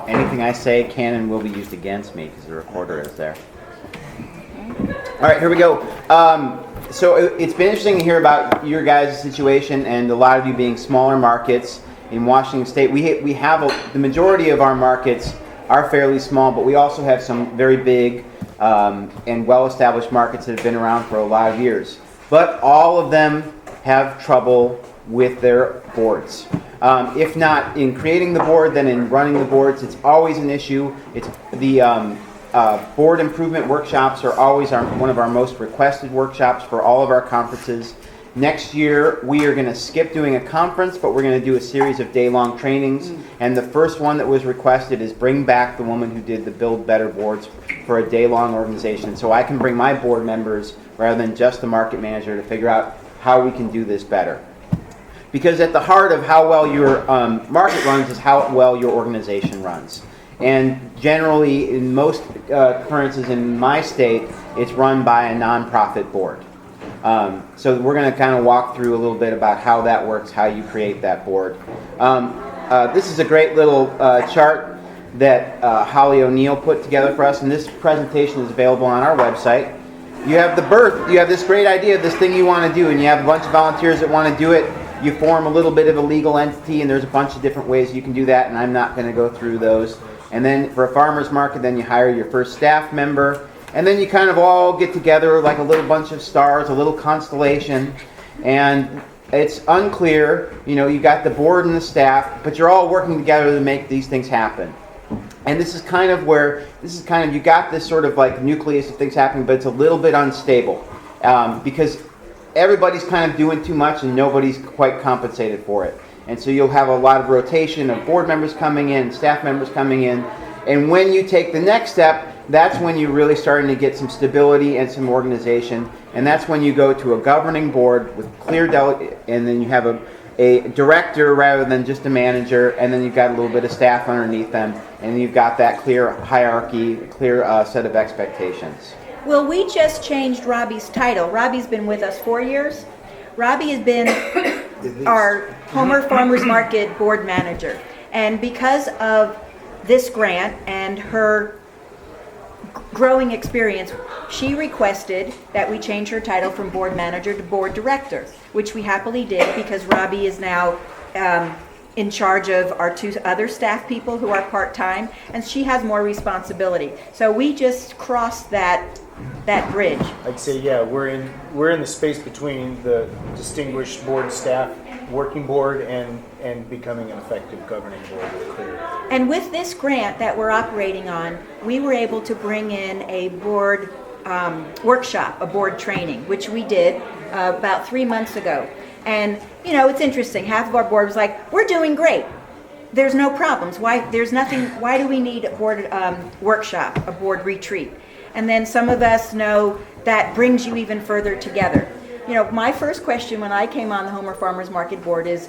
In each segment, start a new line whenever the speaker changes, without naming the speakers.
anything I say can and will be used against me because the recorder is there. All right, here we go. So it's been interesting to hear about your guys' situation and a lot of you being smaller markets in Washington State. We have the majority of our markets are fairly small, but we also have some very big and well-established markets that have been around for a lot of years. But all of them have trouble with their boards. If not in creating the board, then in running the boards. It's always an issue. It's the board improvement workshops are always one of our most requested workshops for all of our conferences. Next year, we are going to skip doing a conference, but we're going to do a series of day-long trainings. And the first one that was requested is bring back the woman who did the Build Better boards for a day-long organization. So I can bring my board members, rather than just the market manager, to figure out how we can do this better. Because at the heart of how well your market runs is how well your organization runs. And generally, in most occurrences in my state, it's run by a nonprofit board. So we're going to kind of walk through a little bit about how that works, how you create that board. This is a great little chart that Holly O'Neill put together for us, and this presentation is available on our website. You have the birth, you have this great idea of this thing you want to do, and you have a bunch of volunteers that want to do it. You form a little bit of a legal entity, and there's a bunch of different ways you can do that, and I'm not going to go through those. And then for a farmer's market, then you hire your first staff member, and then you kind of all get together like a little bunch of stars, a little constellation, and it's unclear, you got the board and the staff, but you're all working together to make these things happen. And this is kind of you got this sort of like nucleus of things happening, but it's a little bit unstable because everybody's kind of doing too much and nobody's quite compensated for it. And so you'll have a lot of rotation of board members coming in, staff members coming in, and when you take the next step, that's when you're really starting to get some stability and some organization, and that's when you go to a governing board with clear and then you have a director rather than just a manager, and then you've got a little bit of staff underneath them, and you've got that clear hierarchy, clear set of expectations.
Well, we just changed Robbie's title. Robbie's been with us 4 years. Robbie has been our Homer Farmers Market board manager. And because of this grant and her growing experience, she requested that we change her title from board manager to board director, which we happily did because Robbie is now in charge of our 2 other staff people who are part-time, and she has more responsibility. So we just crossed that bridge.
I'd say, yeah, we're in the space between the distinguished board staff working board and becoming an effective governing board with clear.
And with this grant that we're operating on, we were able to bring in a board workshop, a board training, which we did about 3 months ago. And it's interesting. Half of our board was like, "We're doing great. There's no problems. Why do we need a board workshop, a board retreat?" And then some of us know that brings you even further together. My first question when I came on the Homer Farmers Market Board is,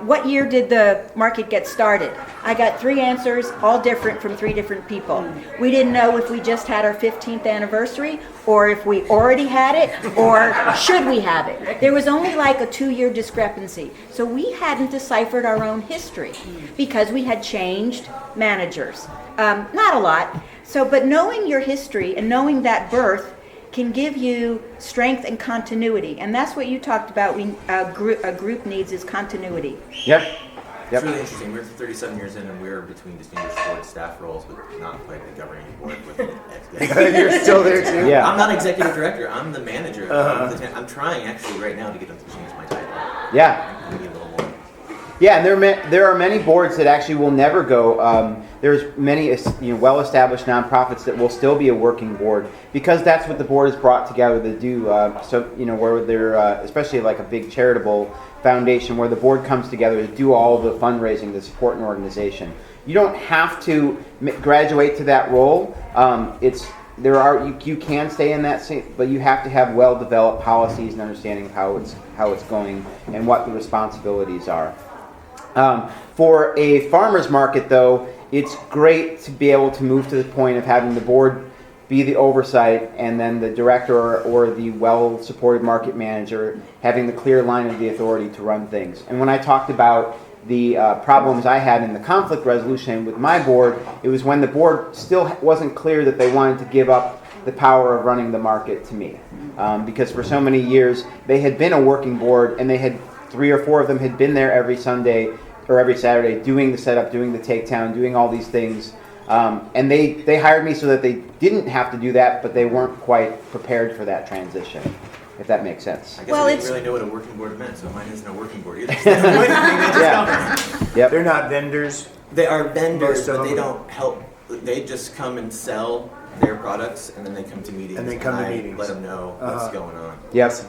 what year did the market get started? I got 3 answers, all different from 3 different people. We didn't know if we just had our 15th anniversary, or if we already had it, or should we have it. There was only like a 2-year discrepancy. So we hadn't deciphered our own history because we had changed managers. Not a lot. But knowing your history and knowing that birth can give you strength and continuity, and that's what you talked about. A group needs is continuity.
Yep.
It's really interesting. We're 37 years in, and we're between distinguished board staff roles, but not quite the governing board.
You're still there too.
Yeah.
I'm not executive director. I'm the manager. I'm trying actually right now to get them to change my title.
Yeah.
We need a little more.
Yeah, and there are many boards that actually will never go. There's many well-established nonprofits that will still be a working board because that's what the board is brought together to do. Where they're especially like a big charitable foundation where the board comes together to do all of the fundraising to support an organization. You don't have to graduate to that role. You can stay in that, but you have to have well-developed policies and understanding of how it's going and what the responsibilities are. For a farmer's market, though, it's great to be able to move to the point of having the board be the oversight and then the director or the well-supported market manager having the clear line of the authority to run things. And when I talked about the problems I had in the conflict resolution with my board, it was when the board still wasn't clear that they wanted to give up the power of running the market to me. Because for so many years, they had been a working board, and they had 3 or 4 of them had been there every Sunday or every Saturday doing the setup, doing the takedown, doing all these things. And they hired me so that they didn't have to do that, but they weren't quite prepared for that transition, if that makes sense.
I guess
Well,
I didn't
it's-
really know what a working board meant, so mine isn't a working board either. So they don't know anything, they just
Yeah.
govern.
Yep.
They're not vendors.
They are vendors,
Most of
but they
them.
don't help. They just come and sell their products, and then they come to meetings.
And they come to
I
meetings.
let them know what's going on.
Yes.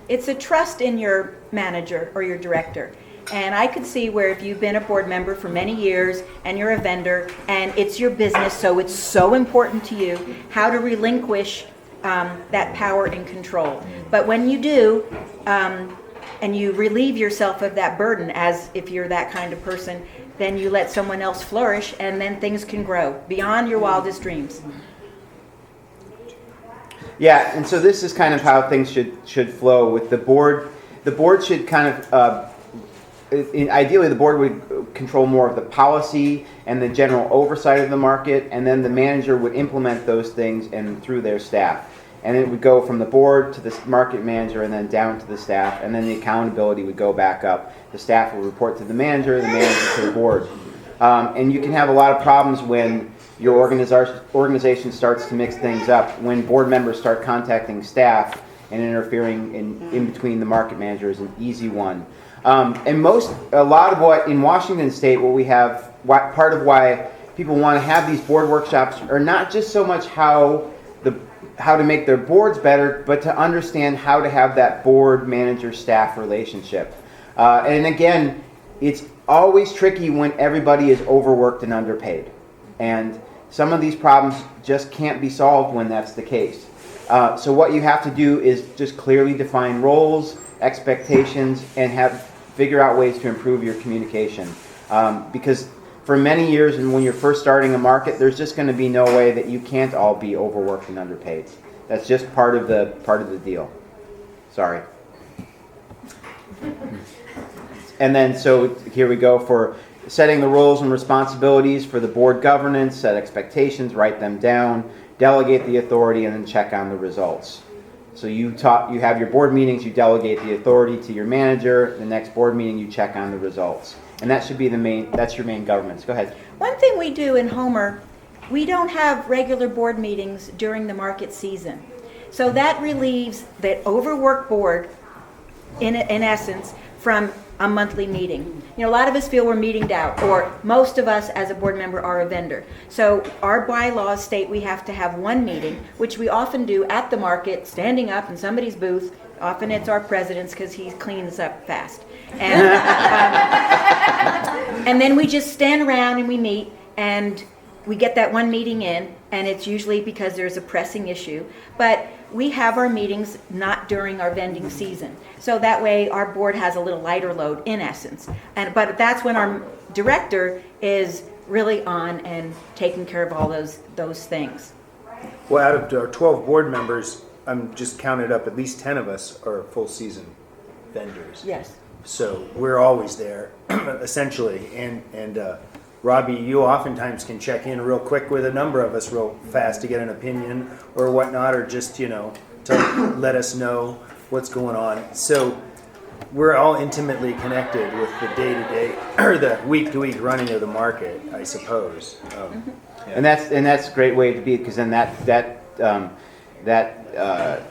It's a trust in your manager or your director. And I could see where if you've been a board member for many years and you're a vendor and it's your business, so it's so important to you, how to relinquish that power and control. But when you do, and you relieve yourself of that burden, as if you're that kind of person, then you let someone else flourish, and then things can grow beyond your wildest dreams.
Yeah, and so this is kind of how things should flow with the board. The board should kind of, ideally the board would control more of the policy and the general oversight of the market, and then the manager would implement those things and through their staff. And it would go from the board to the market manager and then down to the staff, and then the accountability would go back up. The staff would report to the manager to the board. And you can have a lot of problems when your organization starts to mix things up, when board members start contacting staff and interfering in between the market manager is an easy one. And a lot of what in Washington State, what we have, part of why people want to have these board workshops are not just so much how to make their boards better, but to understand how to have that board manager staff relationship. And again, it's always tricky when everybody is overworked and underpaid. And some of these problems just can't be solved when that's the case. So what you have to do is just clearly define roles, expectations, and figure out ways to improve your communication. Because for many years, and when you're first starting a market, there's just going to be no way that you can't all be overworked and underpaid. That's just part of the deal. Sorry. And then so here we go for setting the roles and responsibilities for the board governance, set expectations, write them down, delegate the authority, and then check on the results. So you have your board meetings, you delegate the authority to your manager. The next board meeting, you check on the results. And that should be that's your main governance. Go ahead.
One thing we do in Homer, we don't have regular board meetings during the market season. So that relieves that overworked board, in essence, from a monthly meeting. You know, a lot of us feel we're meetinged out, or most of us as a board member are a vendor. So our bylaws state we have to have one meeting, which we often do at the market, standing up in somebody's booth. Often it's our president's because he cleans up fast. And then we just stand around and we meet, and we get that one meeting in, and it's usually because there's a pressing issue. But we have our meetings not during our vending season. So that way our board has a little lighter load in essence. But that's when our director is really on and taking care of all those things.
Well, out of our 12 board members, I'm just counted up, at least 10 of us are full season vendors.
Yes.
So we're always there, essentially. And Robbie, you oftentimes can check in real quick with a number of us real fast to get an opinion or whatnot, or just, to let us know what's going on. So we're all intimately connected with the day-to-day or the week-to-week running of the market, I suppose.
And that's a great way to be, because then that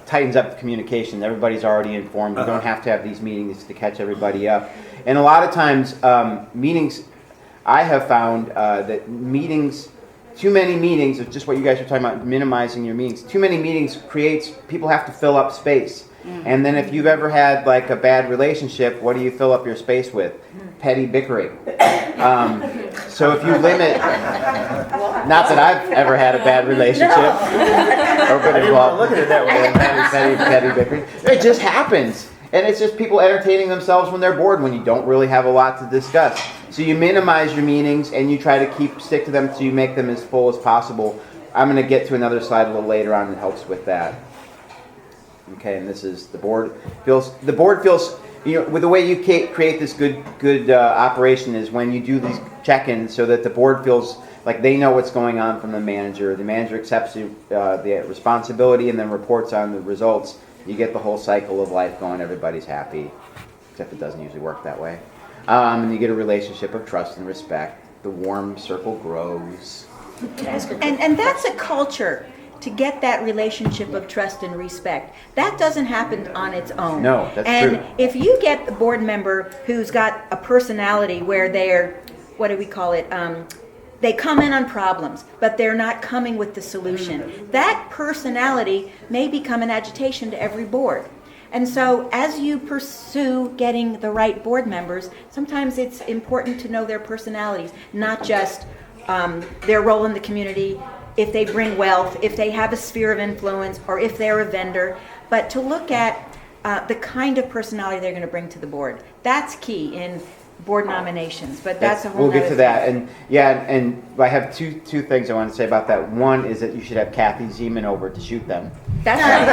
tightens up the communication. Everybody's already informed. You don't have to have these meetings to catch everybody up. And a lot of times, meetings, I have found that too many meetings, of just what you guys are talking about, minimizing your meetings. Too many meetings people have to fill up space. And then if you've ever had like a bad relationship, what do you fill up your space with? Petty bickering. So if you limit, not that I've ever had a bad relationship, or been involved.
Look at it that way.
Petty bickering. It just happens. And it's just people entertaining themselves when they're bored, when you don't really have a lot to discuss. So you minimize your meetings and you try to stick to them so you make them as full as possible. I'm going to get to another slide a little later on that helps with that. Okay, and this is the board feels with the way you create this good operation is when you do these check-ins so that the board feels like they know what's going on from the manager. The manager accepts the responsibility and then reports on the results. You get the whole cycle of life going. Everybody's happy, except it doesn't usually work that way. And you get a relationship of trust and respect. The warm circle grows.
And that's a culture, to get that relationship of trust and respect. That doesn't happen on its own.
No, that's
and
true.
if you get a board member who's got a personality where they're, what do we call it? They come in on problems, but they're not coming with the solution. That personality may become an agitation to every board. And so as you pursue getting the right board members, sometimes it's important to know their personalities, not just their role in the community, if they bring wealth, if they have a sphere of influence, or if they're a vendor, but to look at the kind of personality they're going to bring to the board. That's key in board nominations, but that's a whole
We'll get
nother
to that.
thing.
And I have two things I want to say about that. One is that you should have Kathy Zeman over to shoot them.
That's right.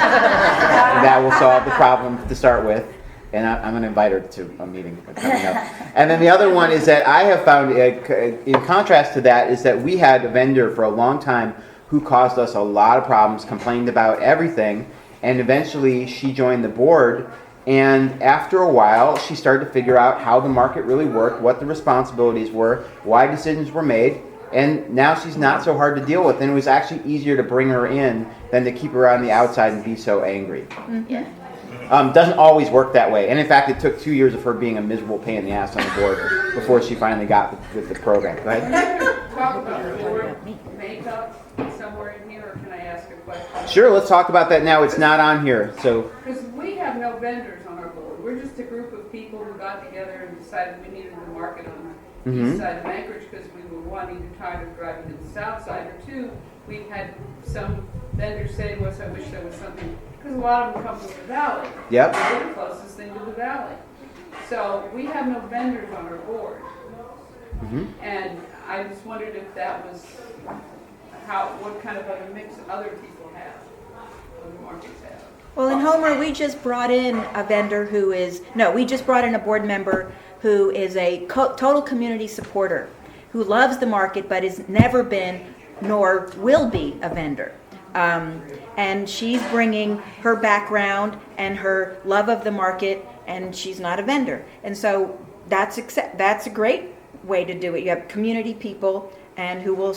That will solve the problem to start with. And I'm going to invite her to a meeting coming up. And then the other one is that I have found, in contrast to that, is that we had a vendor for a long time who caused us a lot of problems, complained about everything, and eventually she joined the board. And after a while, she started to figure out how the market really worked, what the responsibilities were, why decisions were made, and now she's not so hard to deal with. And it was actually easier to bring her in than to keep her on the outside and be so angry.
Yeah.
Doesn't always work that way. And in fact, it took 2 years of her being a miserable pain in the ass on the board before she finally got with the program. Go ahead.
Talk about board makeup somewhere in here, or can I ask a question?
Sure, let's talk about that now. It's not on here, so.
Because we have no vendors on our board. We're just a group of people who got together and decided we needed to market on the east side of Anchorage because we were one, either tired of driving to the south side, or two, we've had some vendors say to us, I wish there was something, because a lot of them come from the valley.
Yep.
We're the closest thing to the valley. So we have no vendors on our board. And I just wondered if that was what kind of other mix other people have, other markets have.
Well, in Homer, we just brought in a vendor we just brought in a board member who is a total community supporter, who loves the market but has never been nor will be a vendor. And she's bringing her background and her love of the market, and she's not a vendor. And so that's a great way to do it. You have community people and who will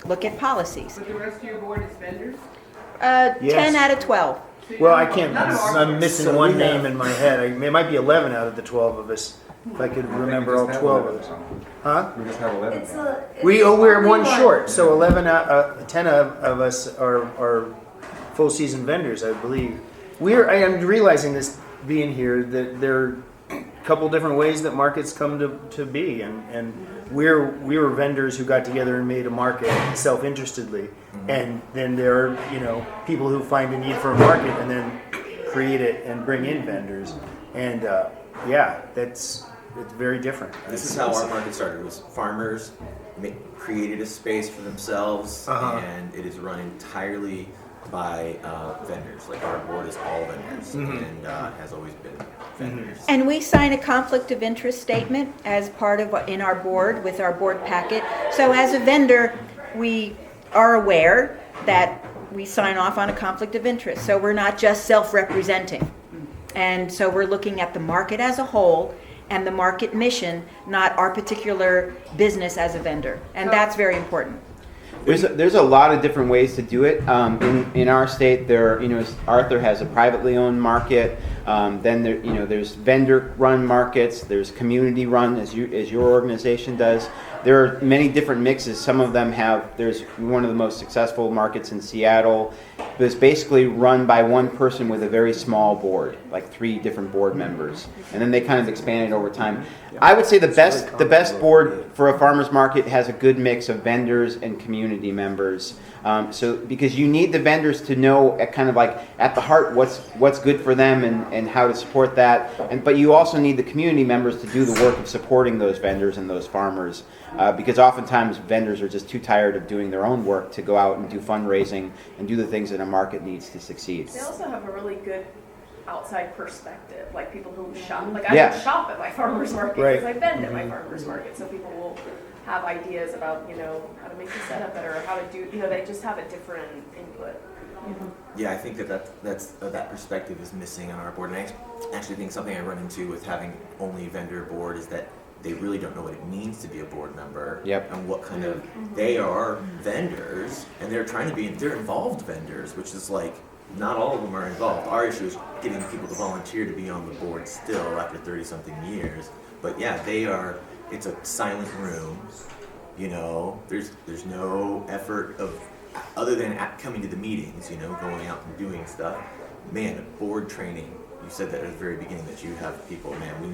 look at policies.
But the rest of your board is vendors?
10 out of 12.
So you
Well, I
don't-
can't,
none of our
I'm
boards-
missing
So
one
we
name
have-
in my head. It might be 11 out of the 12 of us, if I could remember all 12 of us. Huh?
We just have 11.
We're one short, so 10 of us are full season vendors, I believe. I am realizing this being here, that there are a couple different ways that markets come to be, and we were vendors who got together and made a market self-interestedly, and then there are people who find a need for a market and then create it and bring in vendors, and it's very different.
This is how our market started. It was farmers created a space for themselves, and it is run entirely by vendors. Like our board is all vendors, and has always been vendors.
And we sign a conflict of interest statement as part of in our board with our board packet. So as a vendor, we are aware that we sign off on a conflict of interest. So we're not just self-representing. And so we're looking at the market as a whole and the market mission, not our particular business as a vendor. And that's very important.
There's a lot of different ways to do it. In our state, Arthur has a privately owned market. Then there's vendor-run markets. There's community-run, as your organization does. There are many different mixes. Some of them there's one of the most successful markets in Seattle. It's basically run by one person with a very small board, like 3 different board members, and then they kind of expanded over time. I would say the best board for a farmer's market has a good mix of vendors and community members. Because you need the vendors to know at the heart what's good for them and how to support that. But you also need the community members to do the work of supporting those vendors and those farmers. Because oftentimes vendors are just too tired of doing their own work to go out and do fundraising and do the things that a market needs to succeed.
They also have a really good
outside perspective, like people who shop. Like I
Yeah.
don't shop at my farmer's market
Right.
because I vend at my farmer's market, so people will have ideas about, you know, how to make the setup better, or how to do, you know, they just have a different input.
Yeah, I think that perspective is missing on our board. And I actually think something I run into with having only vendor board is that they really don't know what it means to be a board member.
Yep.
And what kind of, they are vendors, and they're trying to be, they're involved vendors, which is like, not all of them are involved. Our issue is getting people to volunteer to be on the board still after 30-something years. But yeah, they are, it's a silent room, you know, there's no effort of, other than coming to the meetings, you know, going out and doing stuff. Man, a board training, you said that at the very beginning, that you have people, man, we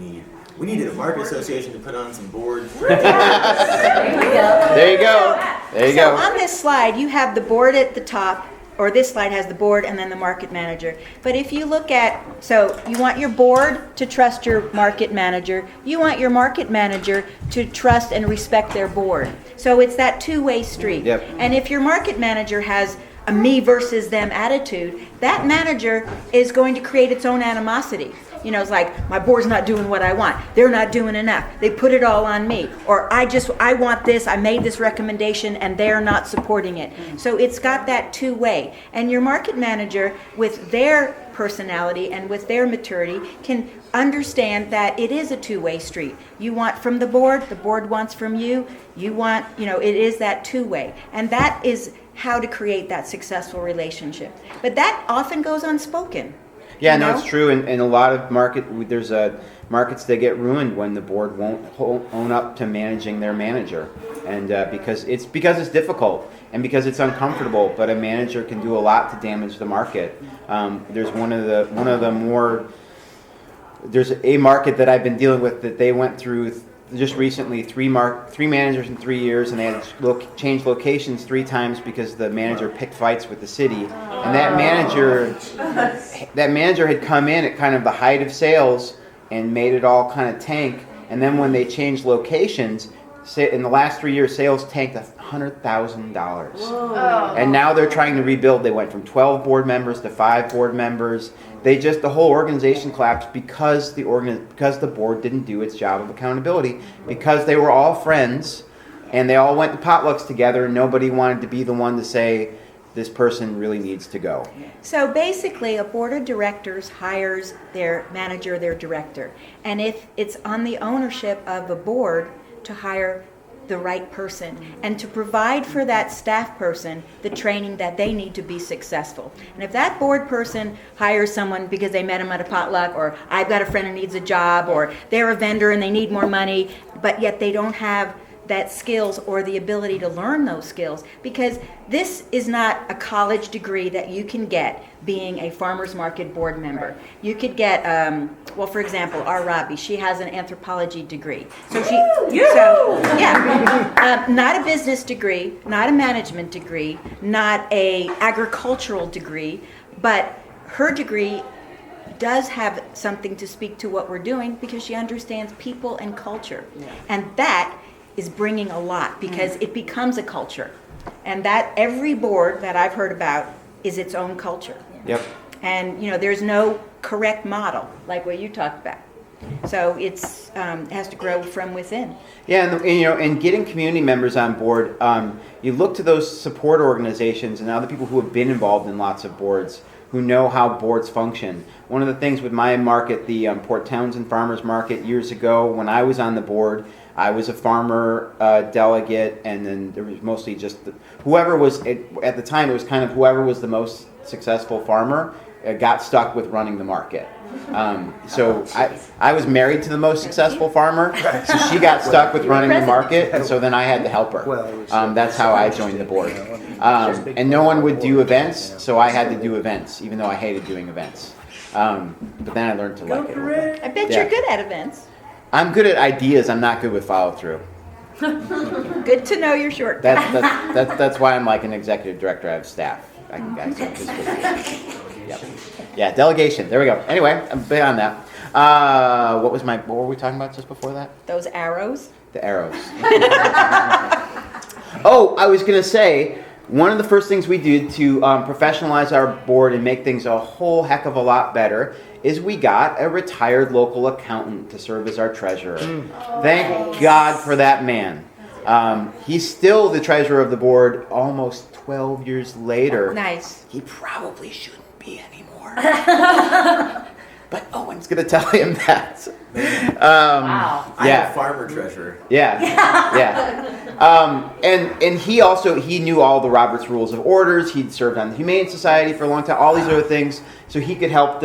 need a market association to put on some board.
There you go. There you
So
go.
on this slide, you have the board at the top, or this slide has the board and then the market manager. But if you look at, so you want your board to trust your market manager. You want your market manager to trust and respect their board. So it's that two-way street.
Yep.
And if your market manager has a me versus them attitude, that manager is going to create its own animosity. You know, it's like, my board's not doing what I want. They're not doing enough. They put it all on me. Or I want this, I made this recommendation, and they're not supporting it. So it's got that two-way. And your market manager, with their personality and with their maturity, can understand that it is a two-way street. You want from the board wants from you. You want, you know, it is that two-way. And that is how to create that successful relationship. But that often goes unspoken.
Yeah,
You
no,
know?
it's true. And a lot of there's markets that get ruined when the board won't own up to managing their manager, and because it's difficult and because it's uncomfortable. But a manager can do a lot to damage the market. There's there's a market that I've been dealing with that they went through just recently three managers in 3 years, and they had changed locations 3 times because the manager picked fights with the city. And that manager had come in at kind of the height of sales and made it all kind of tank. And then when they changed locations, in the last 3 years, sales tanked $100,000. And now they're trying to rebuild. They went from 12 board members to 5 board members. The whole organization collapsed because the board didn't do its job of accountability, because they were all friends and they all went to potlucks together, and nobody wanted to be the one to say, this person really needs to go.
So basically, a board of directors hires their manager, their director. And if it's on the ownership of a board to hire the right person and to provide for that staff person the training that they need to be successful. And if that board person hires someone because they met him at a potluck, or I've got a friend who needs a job, or they're a vendor and they need more money, but yet they don't have that skills or the ability to learn those skills, because this is not a college degree that you can get being a farmer's market board member. You could get, well, for example, our Robbie, she has an anthropology degree. So not a business degree, not a management degree, not a agricultural degree, but her degree does have something to speak to what we're doing, because she understands people and culture. And that is bringing a lot, because it becomes a culture. And that every board that I've heard about is its own culture.
Yep.
And, you know, there's no correct model like what you talked about. So it has to grow from within.
Yeah, and getting community members on board, you look to those support organizations and other people who have been involved in lots of boards, who know how boards function. One of the things with my market, the Port Townsend Farmers Market, years ago, when I was on the board, I was a farmer delegate, and then there was mostly just whoever was, at the time, it was kind of whoever was the most successful farmer got stuck with running the market. So I was married to the most successful farmer, so she got stuck with running the market, and so then I had to help her. That's how I joined the board. And no one would do events, so I had to do events, even though I hated doing events. But then I learned to like it.
I bet
Yeah.
you're good at events.
I'm good at ideas. I'm not good with follow through.
Good to know your shortcuts.
That's why I'm like an executive director. I have staff. Yeah, delegation. There we go. Anyway, I'm big on that. What were we talking about just before that?
Those arrows.
The arrows. Oh, I was gonna say, one of the first things we did to professionalize our board and make things a whole heck of a lot better is we got a retired local accountant to serve as our treasurer. Thank God for that man. He's still the treasurer of the board almost 12 years later.
Nice.
He probably shouldn't be anymore. But Owen's going to tell him that.
Wow.
I
Yeah.
have farmer treasurer.
Yeah, yeah. And he knew all the Robert's Rules of Orders. He'd served on the Humane Society for a long time. All these other things, so he could help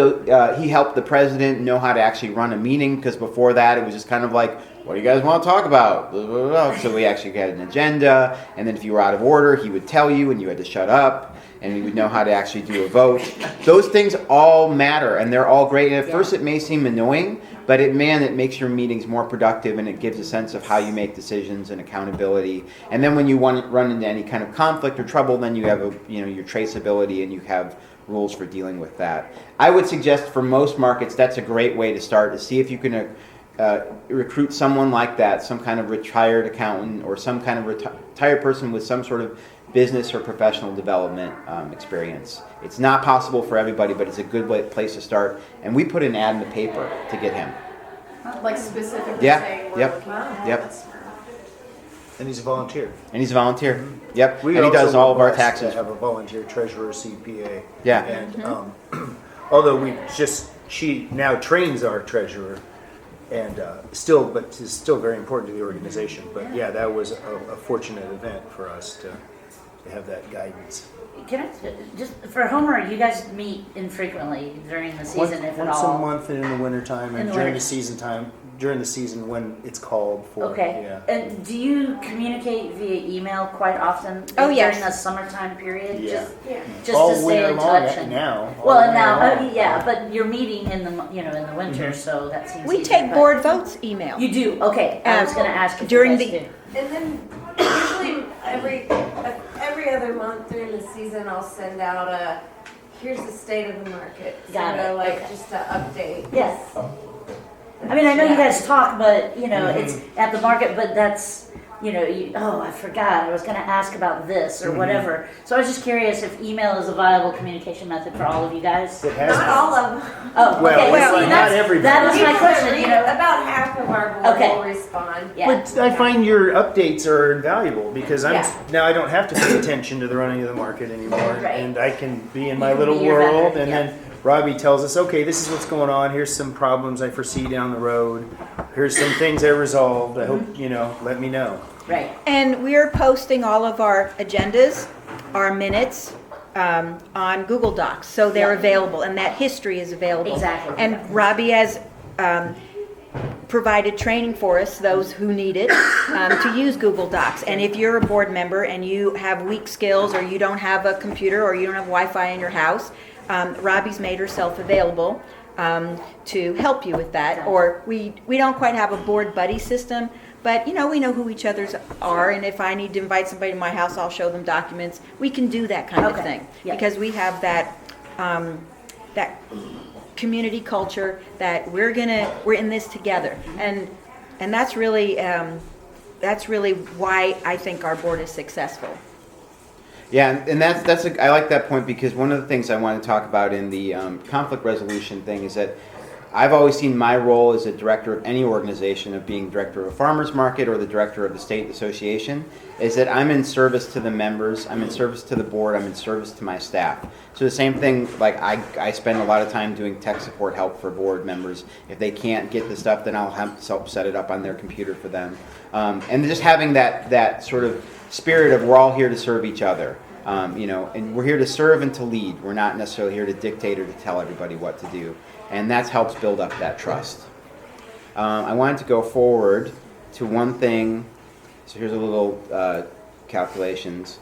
he helped the president know how to actually run a meeting. Because before that, it was just kind of like, what do you guys want to talk about? Blah, blah, blah. So we actually had an agenda, and then if you were out of order, he would tell you, and you had to shut up. And we would know how to actually do a vote. Those things all matter, and they're all great. And at first it may seem annoying, but it makes your meetings more productive, and it gives a sense of how you make decisions and accountability. And then when you run into any kind of conflict or trouble, then you have your traceability, and you have rules for dealing with that. I would suggest for most markets that's a great way to start, to see if you can recruit someone like that, some kind of retired accountant or some kind of retired person with some sort of business or professional development experience. It's not possible for everybody, but it's a good place to start. And we put an ad in the paper to get him.
Like specifically
Yeah,
saying we're
yep,
looking at
yep.
this.
And he's a volunteer.
And he's a volunteer. Yep.
We
And he does
also
all of our
were blessed
taxes.
to have a volunteer treasurer, CPA.
Yeah.
And although she now trains our treasurer, and but is still very important to the organization. But yeah, that was a fortunate event for us to have that guidance.
Can I just for Homer? You guys meet infrequently during the season, if at
once
all.
a month in the wintertime, and during the season when it's called for.
Okay.
Yeah.
And do you communicate via email quite often?
Oh, yes.
During the summertime period,
Yeah.
just
all
to stay
winter
in
long
touch. And,
now.
well,
all
and now,
winter long.
yeah, but you're meeting in the in the winter, so that seems.
We
easier,
take
but-
board votes email.
You do. Okay. I was going to ask if
during
you guys
the-
do.
And then usually every other month during the season, I'll send out here's the state of the market.
Got
Sorta
it,
like
okay.
just an update.
Yes. I mean, I know you
Yeah.
guys talk, but it's
Mm-hmm.
at the market, but that's I forgot. I was going to ask about this or
Mm-hmm.
whatever. So I was just curious if email is a viable communication method for all of you guys.
It has
Not
been.
all of them.
Oh,
Well,
okay.
it's
See,
like
that's-
not everybody.
That was my question.
About half of our board
Okay.
will respond.
Yeah.
But I find your updates are invaluable because
Yeah.
now I don't have to pay attention to the running of the market anymore,
Right.
and I can be in
You
my
can
little
be your
world.
vendor,
And
yeah.
then Robbie tells us, okay, this is what's going on. Here's some problems I foresee down the road. Here's some things I resolved. I hope let me know.
Right.
And we're posting all of our agendas, our minutes, on Google Docs, so they're
Yeah.
available, and that history is available.
Exactly.
And Robbie has provided training for us, those who need it, to use Google Docs. And if you're a board member and you have weak skills, or you don't have a computer, or you don't have Wi-Fi in your house, Robbie's made herself available to help you with that. Or we don't quite have a board buddy system, but we know who each other's are, and if I need to invite somebody to my house, I'll show them documents. We can do that kind of
Okay.
thing
Yeah.
because we have that community culture that we're in this together, and that's really why I think our board is successful.
Yeah, and I like that point, because one of the things I want to talk about in the conflict resolution thing is that I've always seen my role as a director of any organization, of being director of a farmer's market or the director of the state association, is that I'm in service to the members, I'm in service to the board, I'm in service to my staff. So the same thing, like I spend a lot of time doing tech support help for board members. If they can't get the stuff, then I'll help set it up on their computer for them. And just having that sort of spirit of we're all here to serve each other. And we're here to serve and to lead. We're not necessarily here to dictate or to tell everybody what to do. And that helps build up that trust. I wanted to go forward to one thing. So here's a little calculations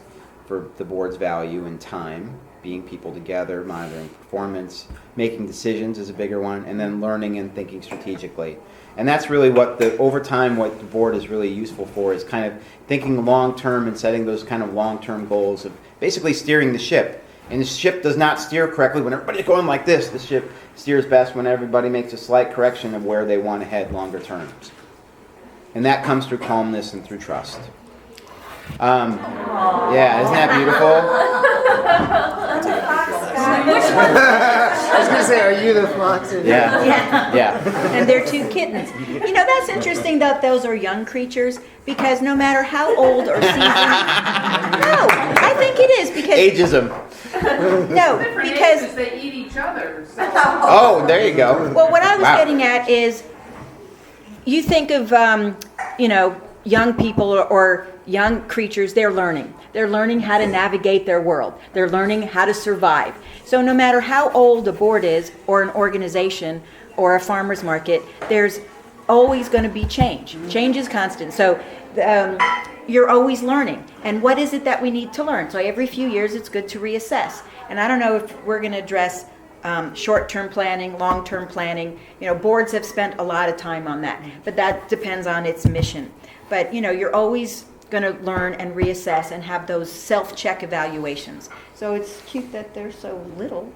for the board's value in time, being people together, monitoring performance, making decisions is a bigger one, and then learning and thinking strategically. And that's really what over time, what the board is really useful for, is kind of thinking long-term and setting those kind of long-term goals of basically steering the ship. And the ship does not steer correctly when everybody's going like this. The ship steers best when everybody makes a slight correction of where they want to head longer terms. And that comes through calmness and through trust. Yeah, isn't that beautiful?
I was gonna say, are you the fox?
Yeah.
Yeah.
Yeah.
And they're two kittens. You know, that's interesting that those are young creatures because no matter how old or seasoned. No, I think it is because.
Ageism.
No,
Different
because.
ages, they eat each other, so.
Oh, there you go.
Well, what I was
Wow.
getting at is you think of, you know, young people or young creatures, they're learning. They're learning how to navigate their world. They're learning how to survive. So no matter how old a board is or an organization or a farmer's market, there's always going to be change. Change is constant. So you're always learning. And what is it that we need to learn? So every few years it's good to reassess. And I don't know if we're going to address short-term planning, long-term planning. You know, boards have spent a lot of time on that, but that depends on its mission. But, you know, you're always going to learn and reassess and have those self-check evaluations. So it's cute that they're so little.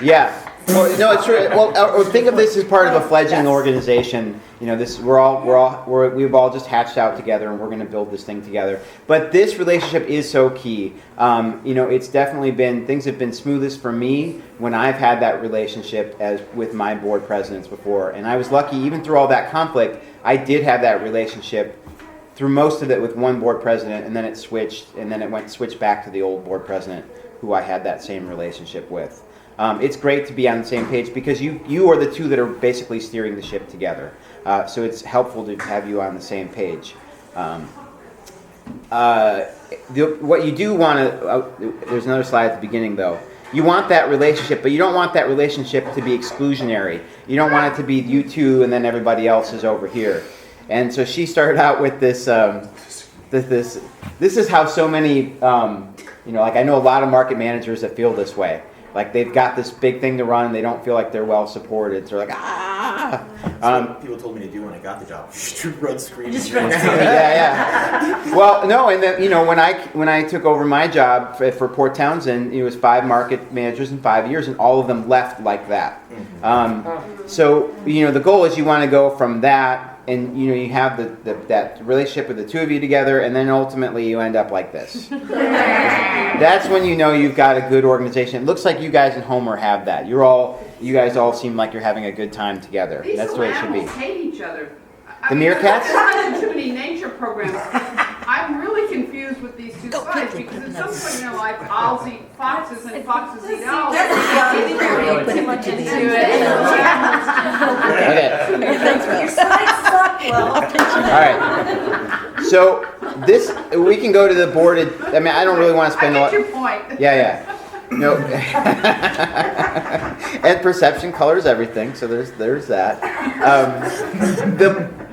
Yeah. Well, no, it's true. Well, think of this as part of a fledgling organization. You know, this we've all just hatched out together, and we're going to build this thing together. But this relationship is so key. You know, it's definitely been things have been smoothest for me when I've had that relationship as with my board presidents before, and I was lucky even through all that conflict. I did have that relationship through most of it with one board president, and then it switched, and then it switched back to the old board president who I had that same relationship with. It's great to be on the same page because you are the two that are basically steering the ship together. So it's helpful to have you on the same page. What you do want to, there's another slide at the beginning though. You want that relationship, but you don't want that relationship to be exclusionary. You don't want it to be you two and then everybody else is over here. And so she started out with this, this is how so many, you know, like I know a lot of market managers that feel this way. Like they've got this big thing to run and they don't feel like they're well supported. So they're like,
That's what people told me to do when I got the job. Just run screen.
yeah. Well, no, and then, you know, when I took over my job for Port Townsend, it was 5 market managers in 5 years, and all of them left like that. So, you know, the goal is you want to go from that, and you know you have that relationship with the two of you together, and then ultimately you end up like this. That's when you know you've got a good organization. It looks like you guys in Homer have that. You guys all seem like you're having a good time together.
These
That's the way it should be.
animals hate each other.
The meerkats?
There are too many nature programs. I'm really confused with these two slides because at some point, you know, like owls eat foxes and foxes eat owls.
Okay.
Your slides suck, Will.
All right. So we can go to the board. I mean, I don't really want to spend a lot.
I get your point.
Yeah. No. And perception colors everything. So there's that.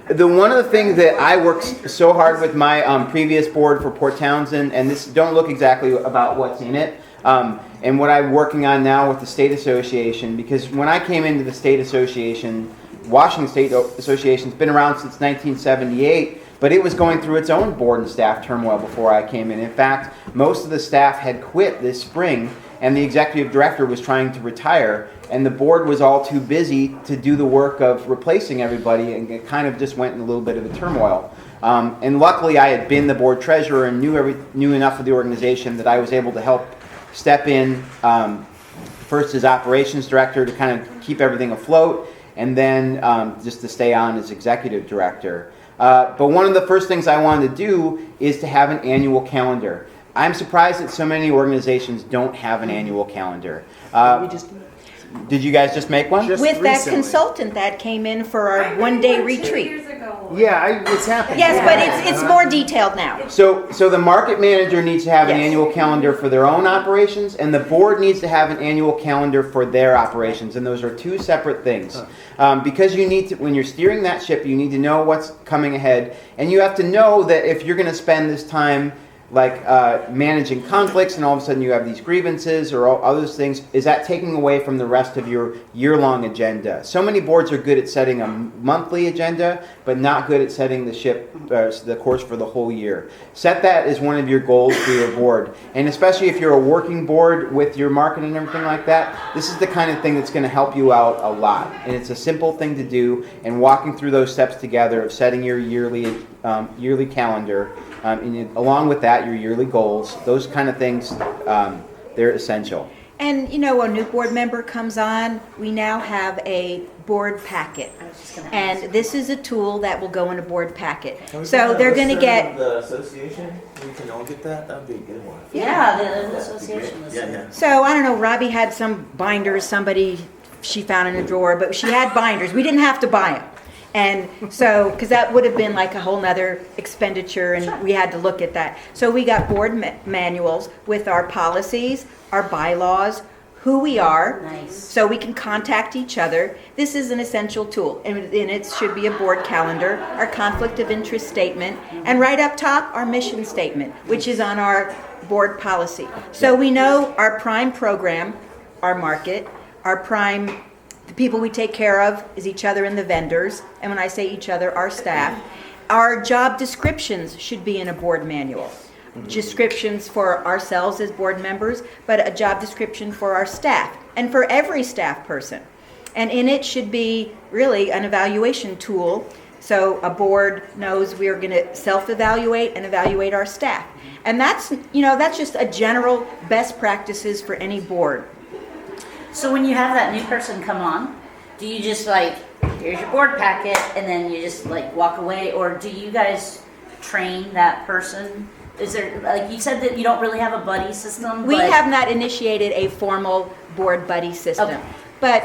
The one of the things that I worked so hard with my previous board for Port Townsend, and this don't look exactly about what's in it, and what I'm working on now with the state association, because when I came into the state association, Washington State Association's been around since 1978. But it was going through its own board and staff turmoil before I came in. In fact, most of the staff had quit this spring, and the executive director was trying to retire, and the board was all too busy to do the work of replacing everybody, and it kind of just went in a little bit of a turmoil. And luckily, I had been the board treasurer and knew enough of the organization that I was able to help step in first as operations director to kind of keep everything afloat, and then just to stay on as executive director. But one of the first things I wanted to do is to have an annual calendar. I'm surprised that so many organizations don't have an annual calendar. Did you guys just make one?
Just
With that
recently.
consultant that came in for our one-day retreat.
2 years ago.
Yeah, it's happening.
Yes, but it's more detailed now.
So the market manager needs to have an
Yes.
annual calendar for their own operations, and the board needs to have an annual calendar for their operations, and those are two separate things. Because you need to, when you're steering that ship, you need to know what's coming ahead, and you have to know that if you're going to spend this time like managing conflicts, and all of a sudden you have these grievances or all other things, is that taking away from the rest of your year-long agenda? So many boards are good at setting a monthly agenda, but not good at setting the course for the whole year. Set that as one of your goals for your board, and especially if you're a working board with your market and everything like that, this is the kind of thing that's going to help you out a lot. And it's a simple thing to do, and walking through those steps together of setting your yearly calendar And along with that, your yearly goals, those kind of things, they're essential.
And a new board member comes on, we now have a board packet.
I was just gonna ask.
And this is a tool that will go in a board packet.
Can we
So
find out
they're
what's
going to
the
get,
name of the association. We can all get that. That would be a good one.
Yeah, the
That'd be
association
great.
was.
Yeah.
so I don't know, Robbie had some binders she found in a drawer, but she had binders. We didn't have to buy them. And so, because that would have been like a whole nother expenditure, and we had to look at that. So we got board manuals with our policies, our bylaws, who we are,
Nice.
so we can contact each other. This is an essential tool, and it should be a board calendar, our conflict of interest statement, and right up top, our mission statement, which is on our board policy. So we know our prime program, our market, our prime, the people we take care of is each other and the vendors, and when I say each other, our staff. Our job descriptions should be in a board manual. Descriptions for ourselves as board members, but a job description for our staff and for every staff person. And in it should be really an evaluation tool, so a board knows we're going to self-evaluate and evaluate our staff. And that's just a general best practices for any board.
So when you have that new person come on, do you just like, here's your board packet, and then you just like walk away, or do you guys train that person? Is there, like you said that you don't really have a buddy system?
We
but-
have not initiated a formal board buddy system,
Okay.
but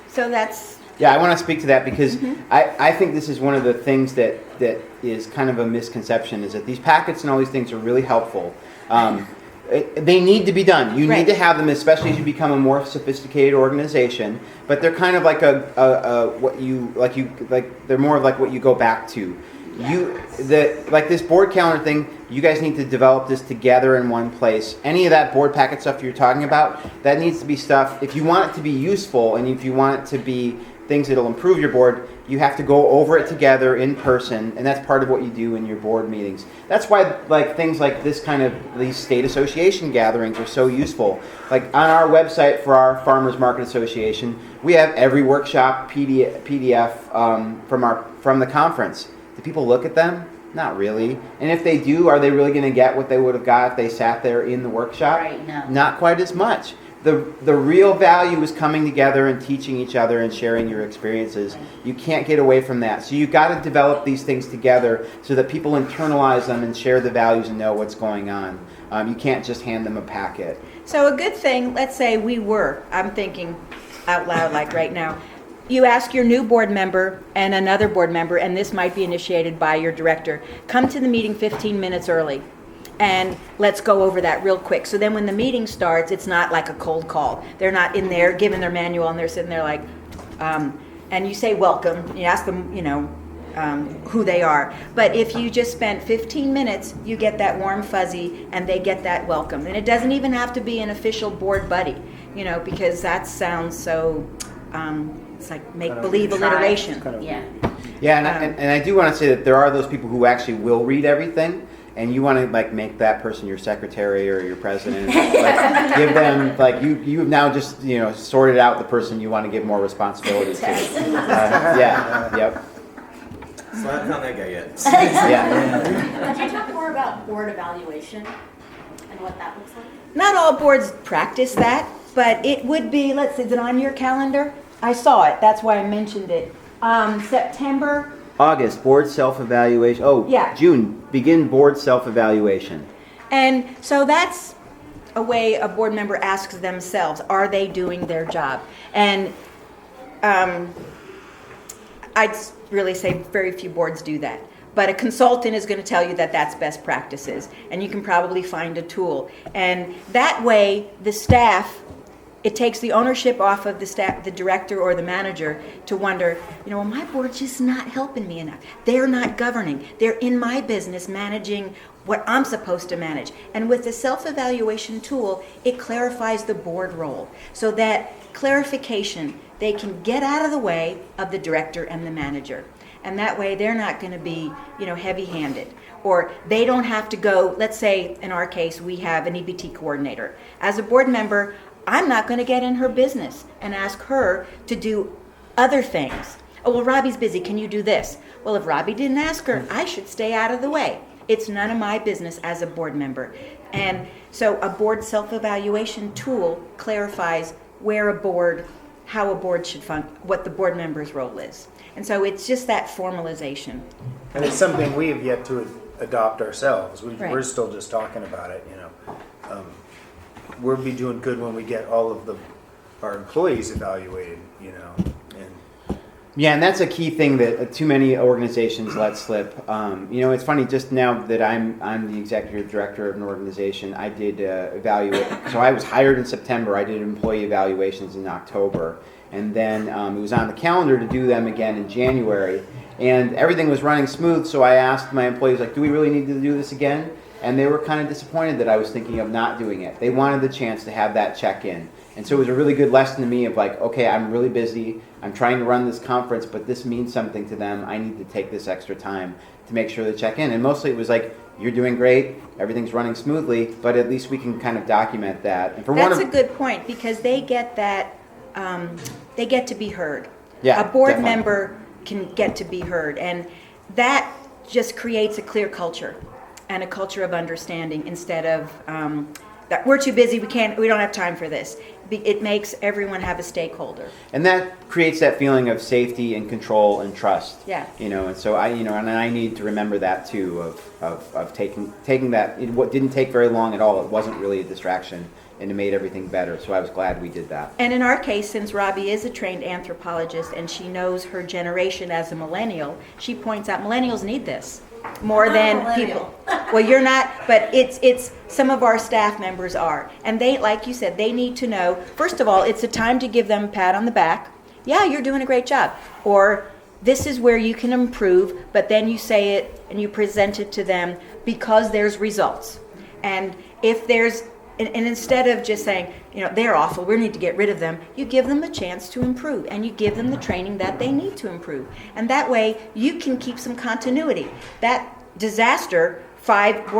so that's
Yeah, I want to speak to that because I think this is one of the things that is kind of a misconception, is that these packets and all these things are really helpful. They need to be done. You
Right.
need to have them, especially as you become a more sophisticated organization. But they're kind of like they're more of like what you go back to. Like this board calendar thing, you guys need to develop this together in one place. Any of that board packet stuff you're talking about, that needs to be stuff, if you want it to be useful and if you want it to be things that'll improve your board, you have to go over it together in person, and that's part of what you do in your board meetings. That's why like things like this kind of, these state association gatherings are so useful. Like on our website for our Farmers Market Association, we have every workshop PDF from the conference. Do people look at them? Not really. And if they do, are they really going to get what they would have got if they sat there in the workshop?
Right, no.
Not quite as much. The real value is coming together and teaching each other and sharing your experiences. You can't get away from that. So you've got to develop these things together so that people internalize them and share the values and know what's going on. You can't just hand them a packet.
so a good thing. Let's say I'm thinking out loud like right now. You ask your new board member and another board member, and this might be initiated by your director, come to the meeting 15 minutes early. And let's go over that real quick. So then when the meeting starts, it's not like a cold call. They're not in there giving their manual and they're sitting there like, and you say welcome. You ask them, who they are. But if you just spent 15 minutes, you get that warm fuzzy and they get that welcome. And it doesn't even have to be an official board buddy, because that sounds so, it's like make-believe alliteration.
Yeah.
Yeah, and I do want to say that there are those people who actually will read everything, and you want to like make that person your secretary or your president. Like, give them you have now just sorted out the person you want to give more responsibility to. Yeah. Yep.
So I haven't found that guy yet.
Yeah.
Could you talk more about board evaluation and what that looks like?
Not all boards practice that, but it would be, is it on your calendar? I saw it, that's why I mentioned it. September,
August, board self-evaluation. Oh,
Yeah.
June, begin board self-evaluation.
and so that's a way a board member asks themselves, are they doing their job? And I'd really say very few boards do that. But a consultant is going to tell you that that's best practices, and you can probably find a tool. And that way, the staff, it takes the ownership off of the staff, the director or the manager, to wonder, well, my board's just not helping me enough. They're not governing. They're in my business managing what I'm supposed to manage. And with the self-evaluation tool, it clarifies the board role. So that clarification, they can get out of the way of the director and the manager. And that way they're not going to be, heavy-handed. Or they don't have to go, let's say in our case we have an EBT coordinator. As a board member, I'm not going to get in her business and ask her to do other things. Oh, well, Robbie's busy. Can you do this? Well, if Robbie didn't ask her, I should stay out of the way. It's none of my business as a board member. And so a board self-evaluation tool clarifies how a board should function, what the board member's role is. And so it's just that formalization.
And it's something we have yet to adopt ourselves.
Right.
We're still just talking about it, We'll be doing good when we get all of our employees evaluated, And
Yeah, and that's a key thing that too many organizations let slip. It's funny. Just now that I'm the executive director of an organization, I did evaluate. So I was hired in September. I did employee evaluations in October, and then it was on the calendar to do them again in January. And everything was running smooth. So I asked my employees, like, "Do we really need to do this again?" And they were kind of disappointed that I was thinking of not doing it. They wanted the chance to have that check-in. And so it was a really good lesson to me of like, okay, I'm really busy. I'm trying to run this conference, but this means something to them. I need to take this extra time to make sure they check in. And mostly it was like, you're doing great. Everything's running smoothly, but at least we can kind of document that. And
That's a good point, because they get that, they get to be heard.
Yeah,
a board
definitely.
member can get to be heard, and that just creates a clear culture and a culture of understanding instead of that we're too busy, we don't have time for this. It makes everyone have a stakeholder.
And that creates that feeling of safety and control and trust.
Yeah.
And so I need to remember that too of taking that. What didn't take very long at all. It wasn't really a distraction, and it made everything better. So I was glad we did that.
And in our case, since Robbie is a trained anthropologist and she knows her generation as a millennial, she points out millennials need this more
I'm
than
a millennial.
people. Well, you're not, but it's some of our staff members are. And they, like you said, they need to know, first of all, it's a time to give them a pat on the back. Yeah, you're doing a great job. Or this is where you can improve, but then you say it and you present it to them because there's results. And if there's, and instead of just saying, they're awful, we need to get rid of them, you give them a chance to improve, and you give them the training that they need to improve. And that way, you can keep some continuity. That disaster, 5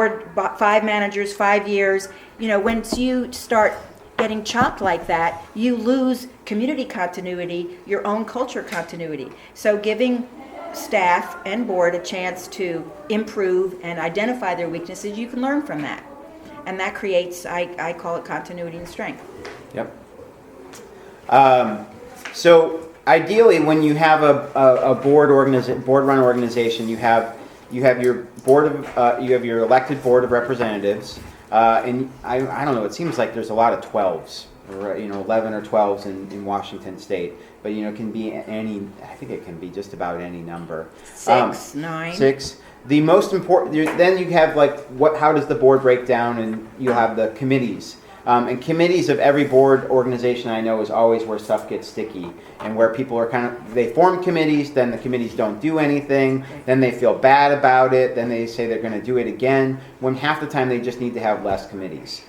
managers, 5 years, once you start getting chopped like that, you lose community continuity, your own culture continuity. So giving staff and board a chance to improve and identify their weaknesses, you can learn from that. And that creates, I call it continuity and strength.
Yep. So ideally, when you have a board-run organization, you have your you have your elected board of representatives, and I don't know. It seems like there's a lot of 12s, or 11 or 12s in Washington State, but it can be any. I think it can be just about any number.
6, 9.
6. The most important, then you have how does the board break down, and you'll have the committees. And committees of every board organization I know is always where stuff gets sticky, and where people are they form committees, then the committees don't do anything, then they feel bad about it, then they say they're going to do it again, when half the time they just need to have less committees.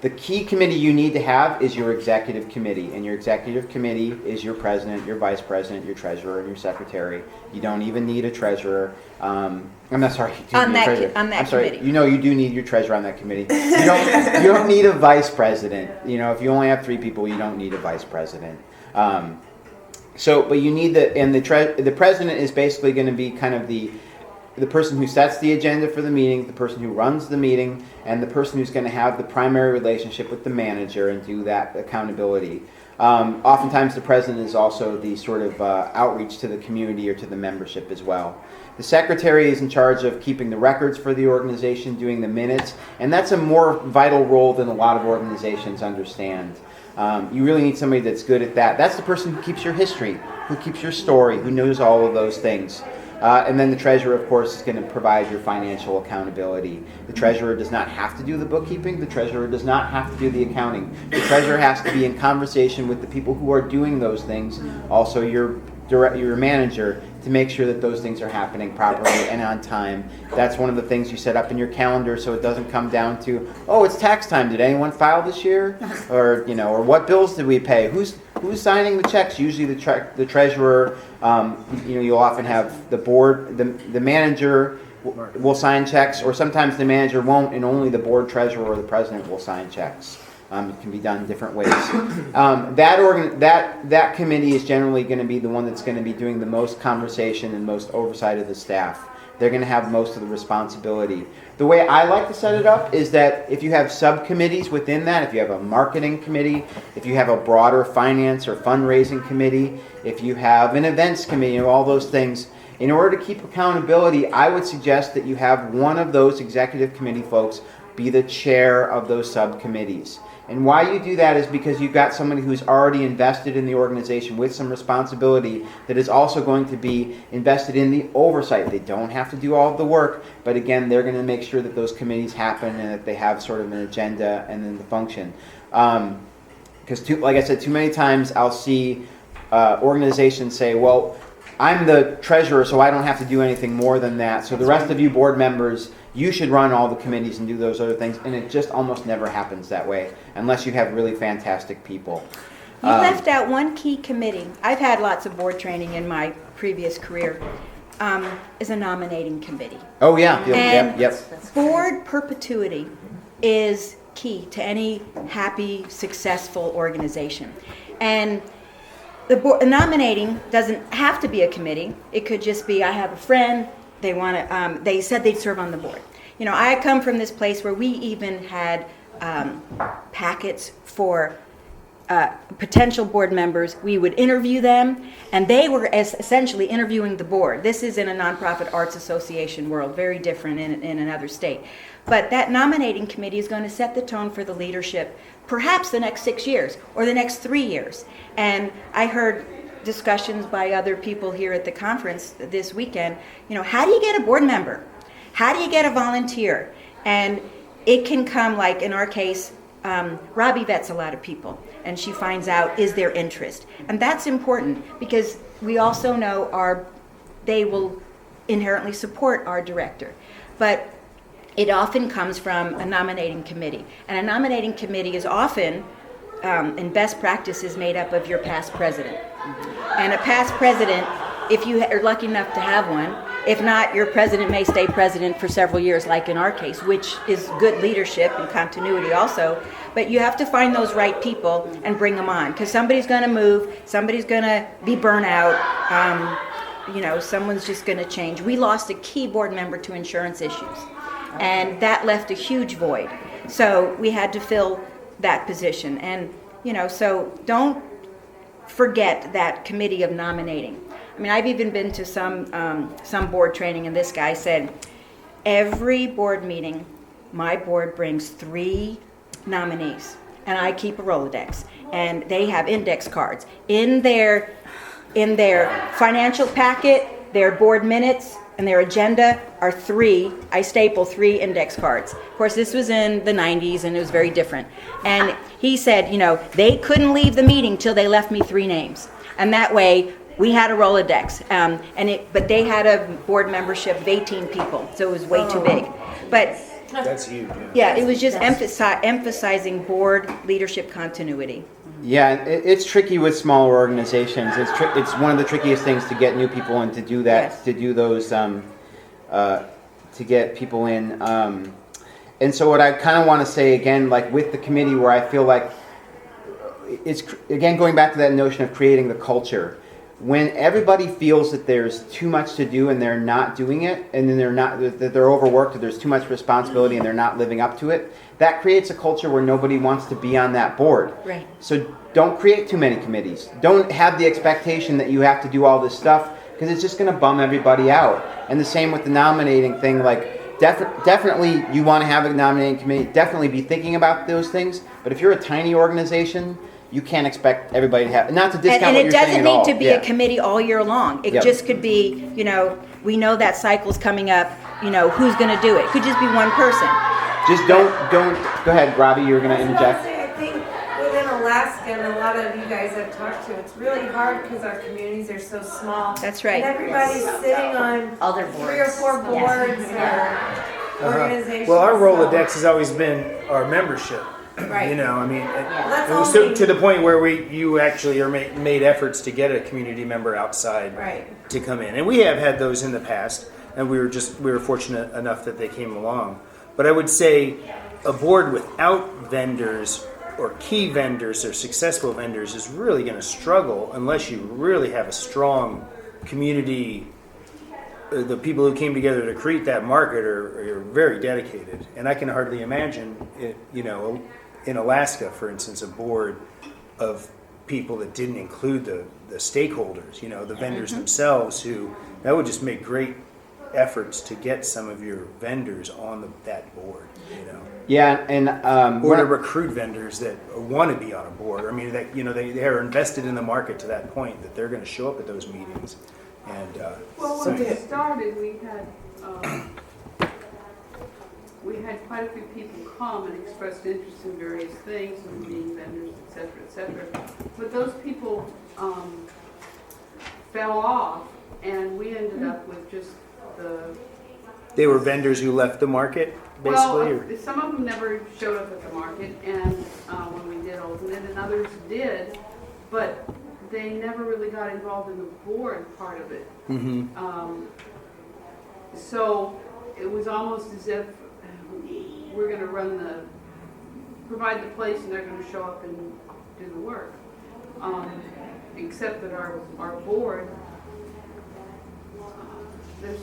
The key committee you need to have is your executive committee, and your executive committee is your president, your vice president, your treasurer, and your secretary. You don't even need a treasurer. I'm not sorry.
On that committee.
You do need your treasurer on that committee. You don't need a vice president. If you only have 3 people, you don't need a vice president. But you need the president is basically going to be kind of the person who sets the agenda for the meeting, the person who runs the meeting, and the person who's going to have the primary relationship with the manager and do that accountability. Oftentimes the president is also the sort of outreach to the community or to the membership as well. The secretary is in charge of keeping the records for the organization, doing the minutes, and that's a more vital role than a lot of organizations understand. You really need somebody that's good at that. That's the person who keeps your history, who keeps your story, who knows all of those things. And then the treasurer, of course, is going to provide your financial accountability. The treasurer does not have to do the bookkeeping. The treasurer does not have to do the accounting. The treasurer has to be in conversation with the people who are doing those things, also your manager, to make sure that those things are happening properly and on time. That's one of the things you set up in your calendar so it doesn't come down to, it's tax time. Did anyone file this year? Or what bills did we pay? Who's signing the checks? Usually the treasurer. You'll often have the board, the manager will sign checks, or sometimes the manager won't, and only the board treasurer or the president will sign checks. It can be done different ways. That committee is generally going to be the one that's going to be doing the most conversation and most oversight of the staff. they're going to have most of the responsibility. The way I like to set it up is that if you have subcommittees within that, if you have a marketing committee, if you have a broader finance or fundraising committee, if you have an events committee, all those things, in order to keep accountability, I would suggest that you have one of those executive committee folks be the chair of those subcommittees. And why you do that is because you've got somebody who's already invested in the organization with some responsibility that is also going to be invested in the oversight. They don't have to do all of the work, but again, they're going to make sure that those committees happen and that they have sort of an agenda and then the function. Because, like I said, too many times I'll see organizations say, well, I'm the treasurer, so I don't have to do anything more than that. So the rest of you board members, you should run all the committees and do those other things. And it just almost never happens that way unless you have really fantastic people.
You left out one key committee. I've had lots of board training in my previous career. Is a nominating committee.
Oh, yeah.
And
Yep.
board perpetuity is key to any happy, successful organization. And the nominating doesn't have to be a committee. It could just be, I have a friend, they want to, they said they'd serve on the board. You know, I come from this place where we even had packets for potential board members. We would interview them, and they were essentially interviewing the board. This is in a nonprofit arts association world, very different in another state. But that nominating committee is going to set the tone for the leadership, perhaps the next 6 years or the next 3 years. And I heard discussions by other people here at the conference this weekend, you know, how do you get a board member? How do you get a volunteer? And it can come, like in our case, Robbie vets a lot of people, and she finds out, is there interest? And that's important because we also know they will inherently support our director. But it often comes from a nominating committee. And a nominating committee is often, in best practice, is made up of your past president. And a past president, if you are lucky enough to have one, if not, your president may stay president for several years, like in our case, which is good leadership and continuity also. But you have to find those right people and bring them on, because somebody's going to move, somebody's going to be burnt out, you know, someone's just going to change. We lost a key board member to insurance issues, and that left a huge void. So we had to fill that position. And, you know, so don't forget that committee of nominating. I mean, I've even been to some board training, and this guy said, every board meeting, my board brings 3 nominees, and I keep a Rolodex, and they have index cards in their financial packet, their board minutes, and their agenda are 3. I staple 3 index cards. Of course, this was in the 90s, and it was very different. And he said, you know, they couldn't leave the meeting till they left me 3 names, and that way we had a Rolodex, but they had a board membership of 18 people, so it was way too big. But
That's huge.
yeah, it was just emphasizing board leadership continuity.
Yeah, it's tricky with smaller organizations. It's one of the trickiest things to get new people in to do that,
Yes.
to do those, to get people in. And so what I kind of want to say again, like with the committee, where I feel like it's, again, going back to that notion of creating the culture. When everybody feels that there's too much to do and they're not doing it, and then that they're overworked, or there's too much responsibility and they're not living up to it, that creates a culture where nobody wants to be on that board.
Right.
So don't create too many committees. Don't have the expectation that you have to do all this stuff, because it's just going to bum everybody out. And the same with the nominating thing. Like, definitely you want to have a nominating committee. Definitely be thinking about those things. But if you're a tiny organization, you can't expect everybody to have, not to discount
And
what
it
you're saying
doesn't
at all.
need to be a committee all year long. It
Yep.
just could be, you know, we know that cycle's coming up, you know, who's going to do it? It could just be one person.
Just don't, go ahead, Robbie, you were going to interject.
I think within Alaska, and a lot of you guys I've talked to, it's really hard because our communities are so small.
That's right.
And everybody's sitting on
Other
3 or 4
boards.
boards or organizations.
Well, our
so-
Rolodex has always been our membership.
Right.
You know, I mean,
That's
it was
only-
to the point where you actually made efforts to get a community member outside
Right.
to come in, and we have had those in the past, and we were fortunate enough that they came along. But I would say a board without vendors or key vendors or successful vendors is really going to struggle unless you really have a strong community the people who came together to create that market are very dedicated, and I can hardly imagine it, in Alaska, for instance, a board of people that didn't include the stakeholders, the vendors themselves, that would just make great efforts to get some of your vendors on that board,
Yeah, and
or to recruit vendors that want to be on a board. I mean, that they are invested in the market to that point that they're going to show up at those meetings. And
well, when we started, we had quite a few people come and expressed interest in various things, and being vendors, et cetera, but those people fell off, and we ended up with just
they were vendors who left the market, basically.
Well, some of them never showed up at the market, and when we did open it, and others did, but they never really got involved in the board part of it. So it was almost as if we're going to provide the place, and they're going to show up and do the work. Except that our board, there's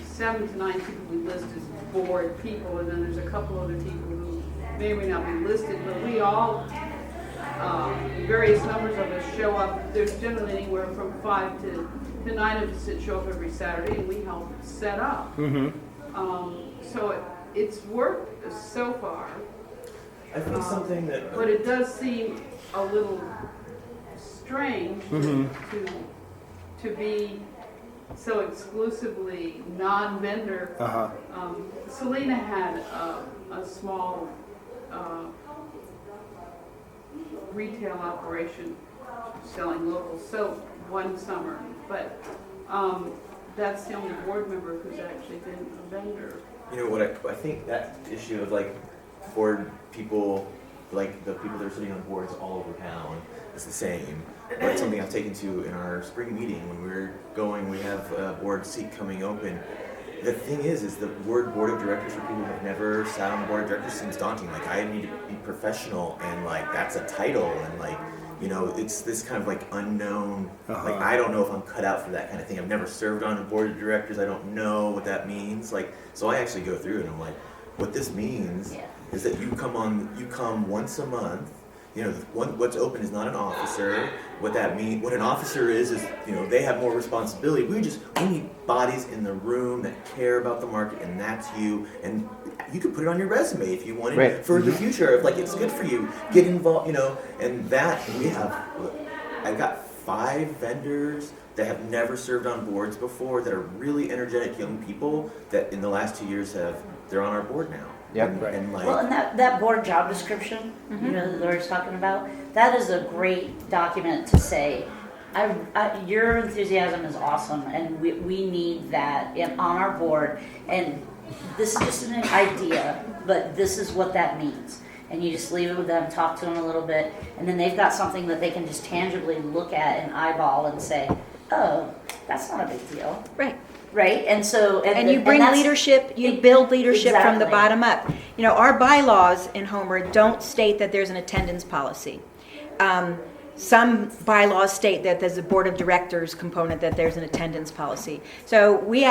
7 to 9 people we list as board people, and then there's a couple other people who may or may not be listed, but we all, various numbers of us show up. There's generally anywhere from 5 to 9 of us that show up every Saturday, and we help set up. So it's worked so far.
I think something that.
But it does seem a little strange to be so exclusively non-vendor. Selena had a small retail operation selling local soap one summer, but that's the only board member who's actually been a vendor.
You know what, I think that issue of like board people, like the people that are sitting on boards all over town, is the same. But it's something I've taken to in our spring meeting when we have a board seat coming open. The thing is the word board of directors for people who have never sat on the board of directors seems daunting. Like, I need to be professional, and like that's a title, and like, it's this kind of like unknown, like I don't know if I'm cut out for that kind of thing. I've never served on a board of directors. I don't know what that means. Like, so I actually go through and I'm like, what this means is that you come once a month. What's open is not an officer. What that means, what an officer is they have more responsibility. We need bodies in the room that care about the market, and that's you. And you could put it on your resume if you wanted for the future. If like it's good for you, get involved. And that I've got 5 vendors that have never served on boards before that are really energetic young people that in the last 2 years they're on our board now.
Yep.
And like,
Well, and that board job description, that Laura's talking about, that is a great document to say, your enthusiasm is awesome, and we need that on our board, and this is just an idea, but this is what that means. And you just leave it with them, talk to them a little bit, and then they've got something that they can just tangibly look at and eyeball and say, oh, that's not a big deal. Right, and so
and you bring leadership, you build leadership from the
Exactly.
bottom up. Our bylaws in Homer don't state that there's an attendance policy. Some bylaws state that there's a board of directors component, that there's an attendance policy. So we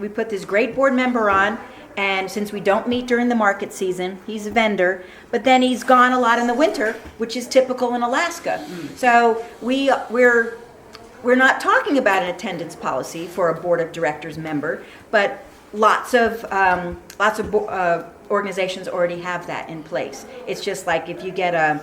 put this great board member on, and since we don't meet during the market season, he's a vendor, but then he's gone a lot in the winter, which is typical in Alaska. So we're not talking about an attendance policy for a board of directors member, but lots of organizations already have that in place. It's just like if you get a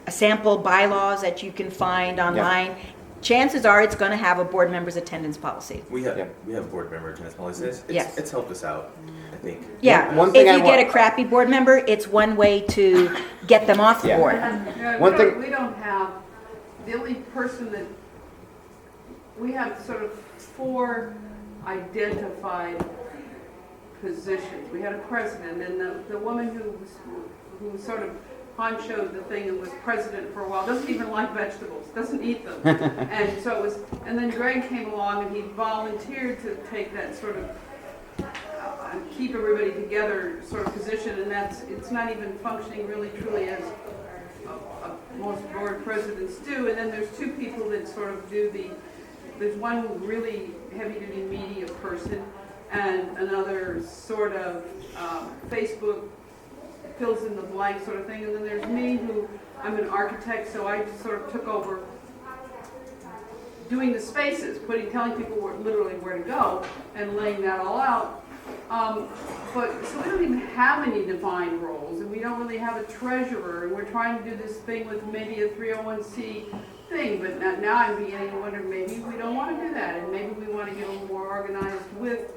sample bylaws that you can find online, chances are it's going to have a board member's attendance policy.
we have board member attendance policies. It's helped us out, I think.
Yeah,
One thing
if you get a crappy board member, it's one way to get them off the board.
We don't have, the only person that, we have sort of 4 identified positions. We had a president, and the woman who sort of honchoed the thing and was president for a while doesn't even like vegetables, doesn't eat them. And so it was, and then Greg came along and he volunteered to take that sort of keep everybody together sort of position, and it's not even functioning really truly as most board presidents do. And then there's 2 people that sort of do the there's one really heavy-duty media person, and another sort of Facebook fills in the blank sort of thing, and then there's me, who I'm an architect, so I just sort of took over doing the spaces, telling people literally where to go and laying that all out. But so we don't even have any defined roles, and we don't really have a treasurer, and we're trying to do this thing with maybe a 301c thing, but now I'm beginning to wonder, maybe we don't want to do that, and maybe we want to get a little more organized with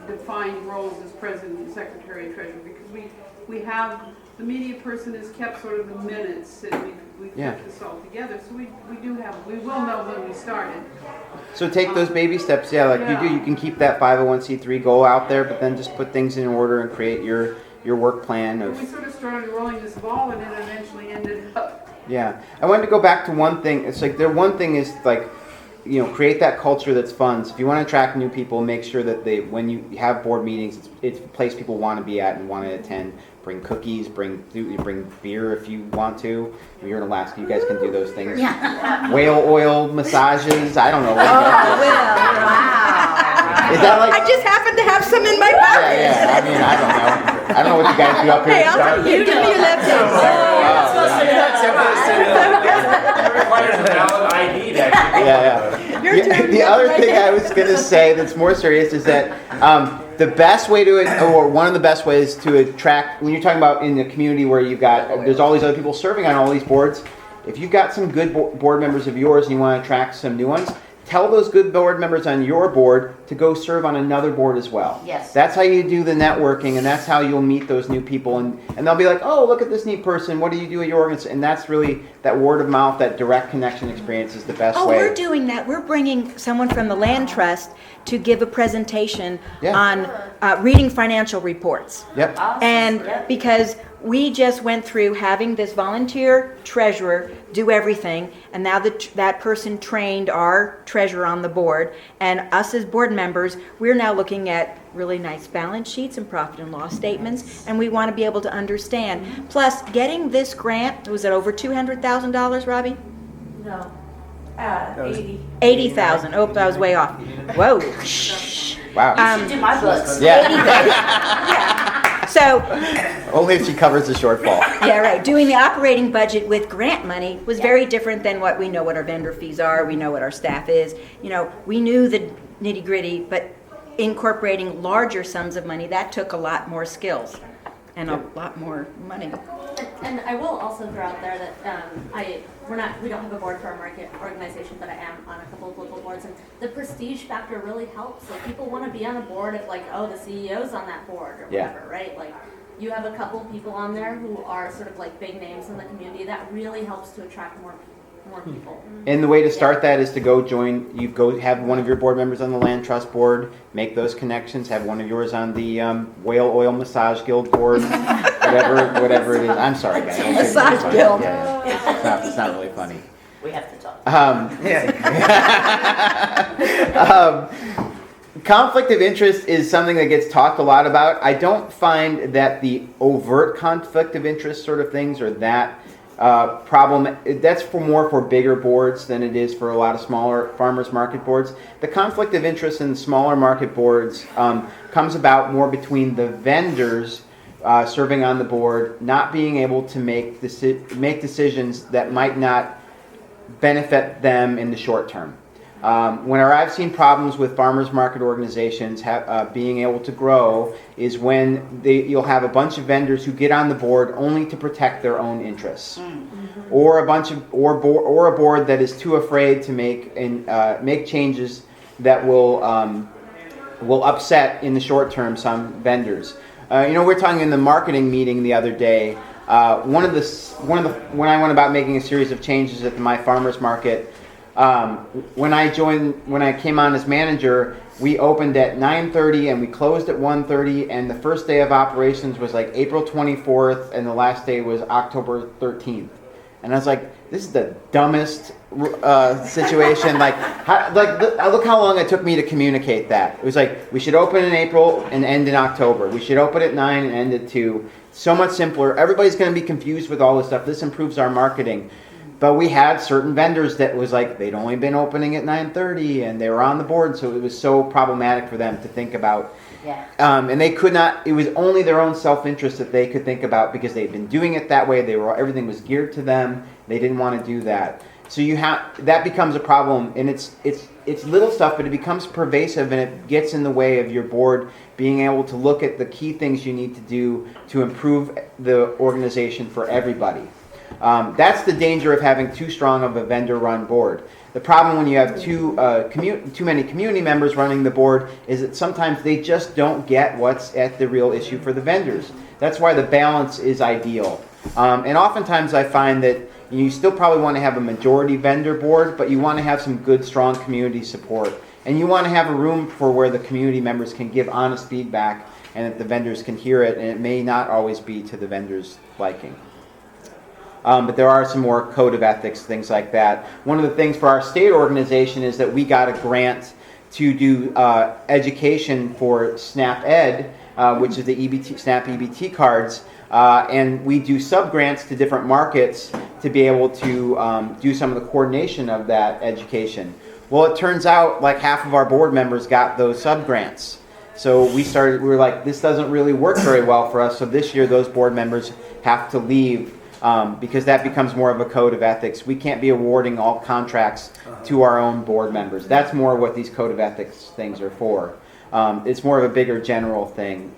defined roles as president and secretary and treasurer, because we have, the media person has kept sort of the minutes, and we've kept this all together, so we will know when we started.
So take those baby steps, like you do. You can keep that 501c3 goal out there, but then just put things in order and create your work plan.
We sort of started rolling this ball, and then eventually ended up.
Yeah, I wanted to go back to one thing. It's like one thing is like, create that culture that's fun. So if you want to attract new people, make sure that when you have board meetings, it's a place people want to be at and want to attend. Bring cookies, bring beer if you want to. You're in Alaska, you guys can do those things. Yeah. Whale oil massages, I don't know.
Wow.
Is that like?
I just happen to have some in my pocket.
Yeah. I mean, I don't know. I don't know what you guys do up here.
Hey, I'll you give me your left hand.
It requires a valid ID to actually.
Yeah. The other thing I was going to say that's more serious is that the best way or one of the best ways to attract, when you're talking about in the community where there's all these other people serving on all these boards, if you've got some good board members of yours and you want to attract some new ones, tell those good board members on your board to go serve on another board as well.
Yes.
That's how you do the networking, and that's how you'll meet those new people, and they'll be like, oh, look at this neat person, what do you do at your organization? And that's really, that word of mouth, that direct connection experience is the best way.
We're doing that. We're bringing someone from the Land Trust to give a presentation on reading financial reports.
Yep.
Awesome.
And because we just went through having this volunteer treasurer do everything, and now that person trained our treasurer on the board, and us as board members, we're now looking at really nice balance sheets and profit and loss statements, and we want to be able to understand. Plus, getting this grant, was it over $200,000, Robbie?
No. 80.
80,000. Oh, I was way off. Whoa.
Wow.
You should do my books.
Yeah. So,
Only if she covers the shortfall.
yeah, right. Doing the operating budget with grant money was very different than what we know what our vendor fees are. We know what our staff is. We knew the nitty gritty, but incorporating larger sums of money, that took a lot more skills and a lot more money.
And I will also throw out there that we don't have a board for our market organization, but I am on a couple of local boards, and the prestige factor really helps. Like, people want to be on a board if, like, oh, the CEO's on that board or whatever, right? Like, you have a couple people on there who are sort of like big names in the community. That really helps to attract more people.
And the way to start that is to go have one of your board members on the Land Trust board, make those connections, have one of yours on the Whale Oil Massage Guild board, whatever it is. I'm sorry, guys.
Massage Guild.
Yeah. It's not really funny.
We have to talk.
Conflict of interest is something that gets talked a lot about. I don't find that the overt conflict of interest sort of things are that problem. That's more for bigger boards than it is for a lot of smaller farmers market boards. The conflict of interest in smaller market boards comes about more between the vendors serving on the board not being able to make decisions that might not benefit them in the short term. Whenever I've seen problems with farmers market organizations being able to grow is when you'll have a bunch of vendors who get on the board only to protect their own interests, or a board that is too afraid to make changes that will upset in the short term some vendors. We're talking in the marketing meeting the other day. When I went about making a series of changes at my farmers market. When I came on as manager, we opened at 9:30 and we closed at 1:30, and the first day of operations was like April 24th, and the last day was October 13th. And I was like, this is the dumbest situation. Look how long it took me to communicate that. It was like, we should open in April and end in October. We should open at 9 and end at 2. So much simpler. Everybody's going to be confused with all this stuff. This improves our marketing. But we had certain vendors that was like, they'd only been opening at 9:30 and they were on the board, so it was so problematic for them to think about.
Yeah.
And they could not, it was only their own self-interest that they could think about because they'd been doing it that way. Everything was geared to them. They didn't want to do that. So that becomes a problem, and it's little stuff, but it becomes pervasive, and it gets in the way of your board being able to look at the key things you need to do to improve the organization for everybody. That's the danger of having too strong of a vendor-run board. The problem when you have too many community members running the board is that sometimes they just don't get what's at the real issue for the vendors. That's why the balance is ideal. And oftentimes I find that you still probably want to have a majority vendor board, but you want to have some good, strong community support. And you want to have a room for where the community members can give honest feedback and that the vendors can hear it, and it may not always be to the vendor's liking. But there are some more code of ethics, things like that. One of the things for our state organization is that we got a grant to do education for SNAP Ed, which is the SNAP EBT cards. And we do sub-grants to different markets to be able to do some of the coordination of that education. Well, it turns out like half of our board members got those sub-grants. So we were like, this doesn't really work very well for us. So this year those board members have to leave because that becomes more of a code of ethics. We can't be awarding all contracts to our own board members. That's more what these code of ethics things are for. It's more of a bigger general thing.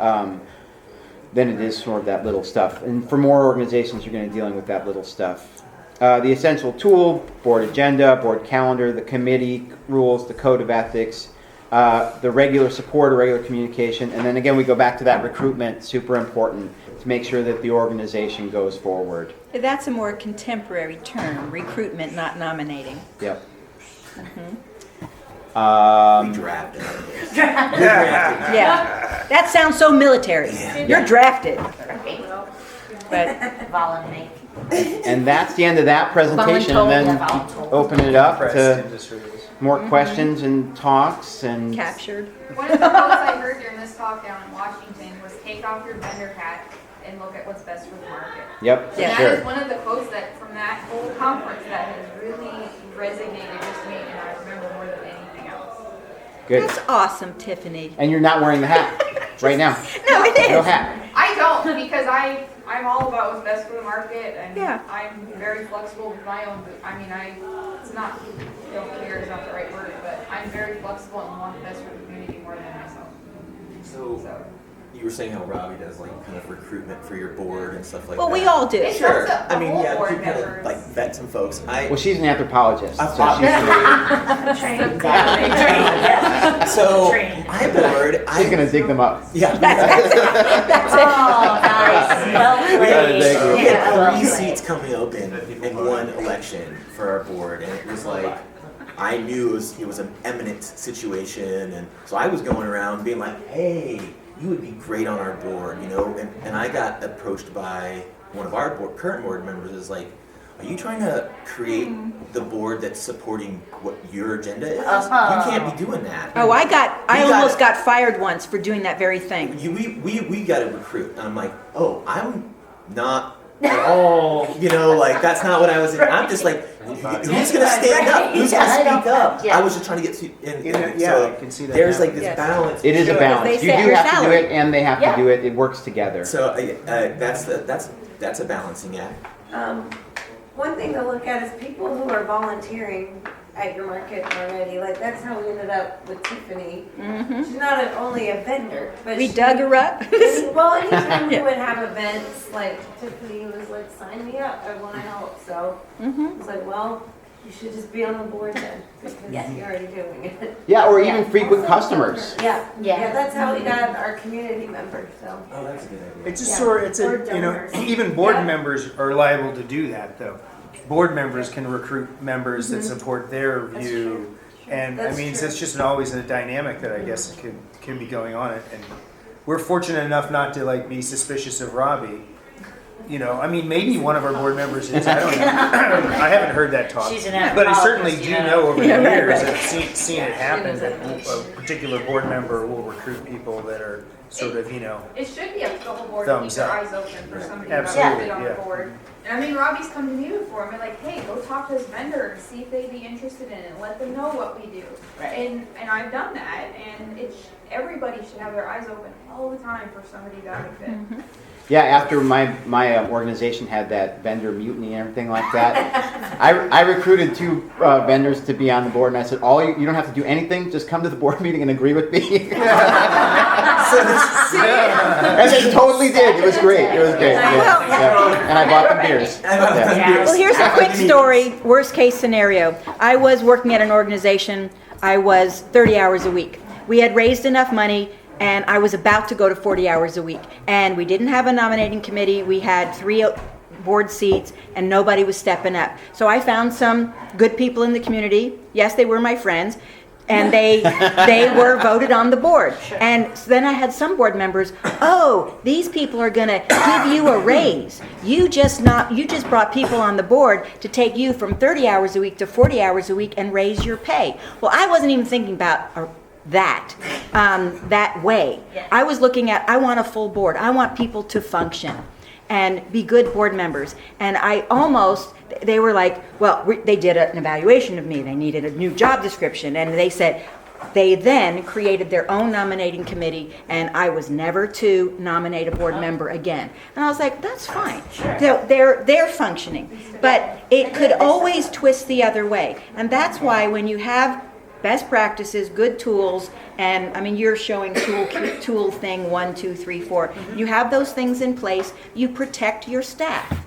Than it is sort of that little stuff. And for more organizations, you're going to be dealing with that little stuff. The essential tool, board agenda, board calendar, the committee rules, the code of ethics, the regular support or regular communication, and then again we go back to that recruitment, super important to make sure that the organization goes forward.
That's a more contemporary term, recruitment, not nominating.
Yep.
We drafted.
Yeah, that sounds so military. You're drafted. But
Volunteer.
And that's the end of that presentation, and then open it up to more questions and talks and
captured.
One of the quotes I heard during this talk down in Washington was take off your vendor hat and look at what's best for the market.
Yep,
And that
sure.
is one of the quotes that from that whole conference that has really resonated with me, and I remember more than anything else.
Good.
That's awesome, Tiffany.
And you're not wearing the hat right now.
No, it is.
No hat.
I don't, because I'm all about what's best for the market, and
Yeah.
I'm very flexible with my own. It's not don't care is not the right word, but I'm very flexible and want the best for the community more than myself.
So you were saying how Robbie does like kind of recruitment for your board and stuff like
Well,
that.
we all do.
It's
Sure.
also a
I mean,
whole
yeah,
board
you kind of
members.
like vet some folks.
Well, she's an anthropologist,
I
so
thought-
she's
So
Trained.
I'm bored.
going to dig them up.
Yeah.
Oh, nice. Well
We had
played.
Thank you.
Yeah, well
three
played.
seats coming open in one election for our board, and it was like I knew it was an eminent situation, and so I was going around being like, "Hey, you would be great on our board," you know. And I got approached by one of our current board members. Is like, "Are you trying to create the board that's supporting what your agenda is?
Uh-huh.
You can't be doing that."
Oh, I
We
almost
got-
got fired once for doing that very thing.
We got to recruit. And I'm like, oh, I'm not at all, you know, like that's not what I was. I'm just like, who's gonna stand up? Who's gonna speak up?
Yeah.
I was just trying to get to. And
Yeah,
so
I can see that
there's like
happening.
this
Yes.
balance.
It is a balance.
They
You
set
do
your
have to do
salary.
it, and they have
Yeah.
to do it. It works together.
So that's a balancing act.
One thing to look at is people who are volunteering at your market already. Like that's how we ended up with Tiffany. She's not only a vendor, but
We
she-
dug her up.
Well, anytime we
Yeah.
would have events, like Tiffany was like, "Sign me up, I want to help." So it's like, well, you should just be on the board then because you're already doing it.
Yeah, or even
Yeah.
frequent customers.
Yeah,
Yeah.
yeah, that's how we got our community members. So.
Oh, that's a good idea.
It's just
Yeah.
sort of,
Or donors.
even board
Yeah.
members are liable to do that though. Board members can recruit members that support their view. And
That's
I mean,
true.
it's just always a dynamic that I guess could be going on. And we're fortunate enough not to like be suspicious of Robbie. You know, I mean, maybe one of our board members is. I don't know. I haven't heard that talk.
She's an
But I certainly
anthropologist,
do
you know.
know over the
Yeah, right,
years,
right.
I've seen it happen that a particular board member will recruit people that are sort of, you know,
It should be up to the whole board to keep
Thumbs
their
up.
eyes open for somebody
Absolutely,
about to get on
yeah.
the board. And I mean, Robbie's come to me before and been like, hey, go talk to this vendor and see if they'd be interested in it and let them know what we do.
Right.
And I've done that, and everybody should have their eyes open all the time for somebody that would fit.
Mm-hmm.
Yeah, after my organization had that vendor mutiny and everything like that, I recruited 2 vendors to be on the board, and I said, you don't have to do anything, just come to the board meeting and agree with me. And they totally did. It was great. It was great. Yeah. And I bought them beers. Yeah.
Well, here's a quick story, worst case scenario. I was working at an organization, I was 30 hours a week. We had raised enough money, and I was about to go to 40 hours a week. And we didn't have a nominating committee. We had 3 board seats, and nobody was stepping up. So I found some good people in the community. Yes, they were my friends. And they were voted on the board. And so then I had some board members, these people are gonna give you a raise. You just brought people on the board to take you from 30 hours a week to 40 hours a week and raise your pay. Well, I wasn't even thinking about that way.
Yeah.
I was looking at, I want a full board. I want people to function and be good board members. And they were like, well, they did an evaluation of me. They needed a new job description. And they then created their own nominating committee, and I was never to nominate a board member again. And I was like, that's fine. So they're functioning. But it could always twist the other way. And that's why when you have best practices, good tools, and I mean, you're showing tool thing 1, 2, 3, 4. You have those things in place, you protect your staff.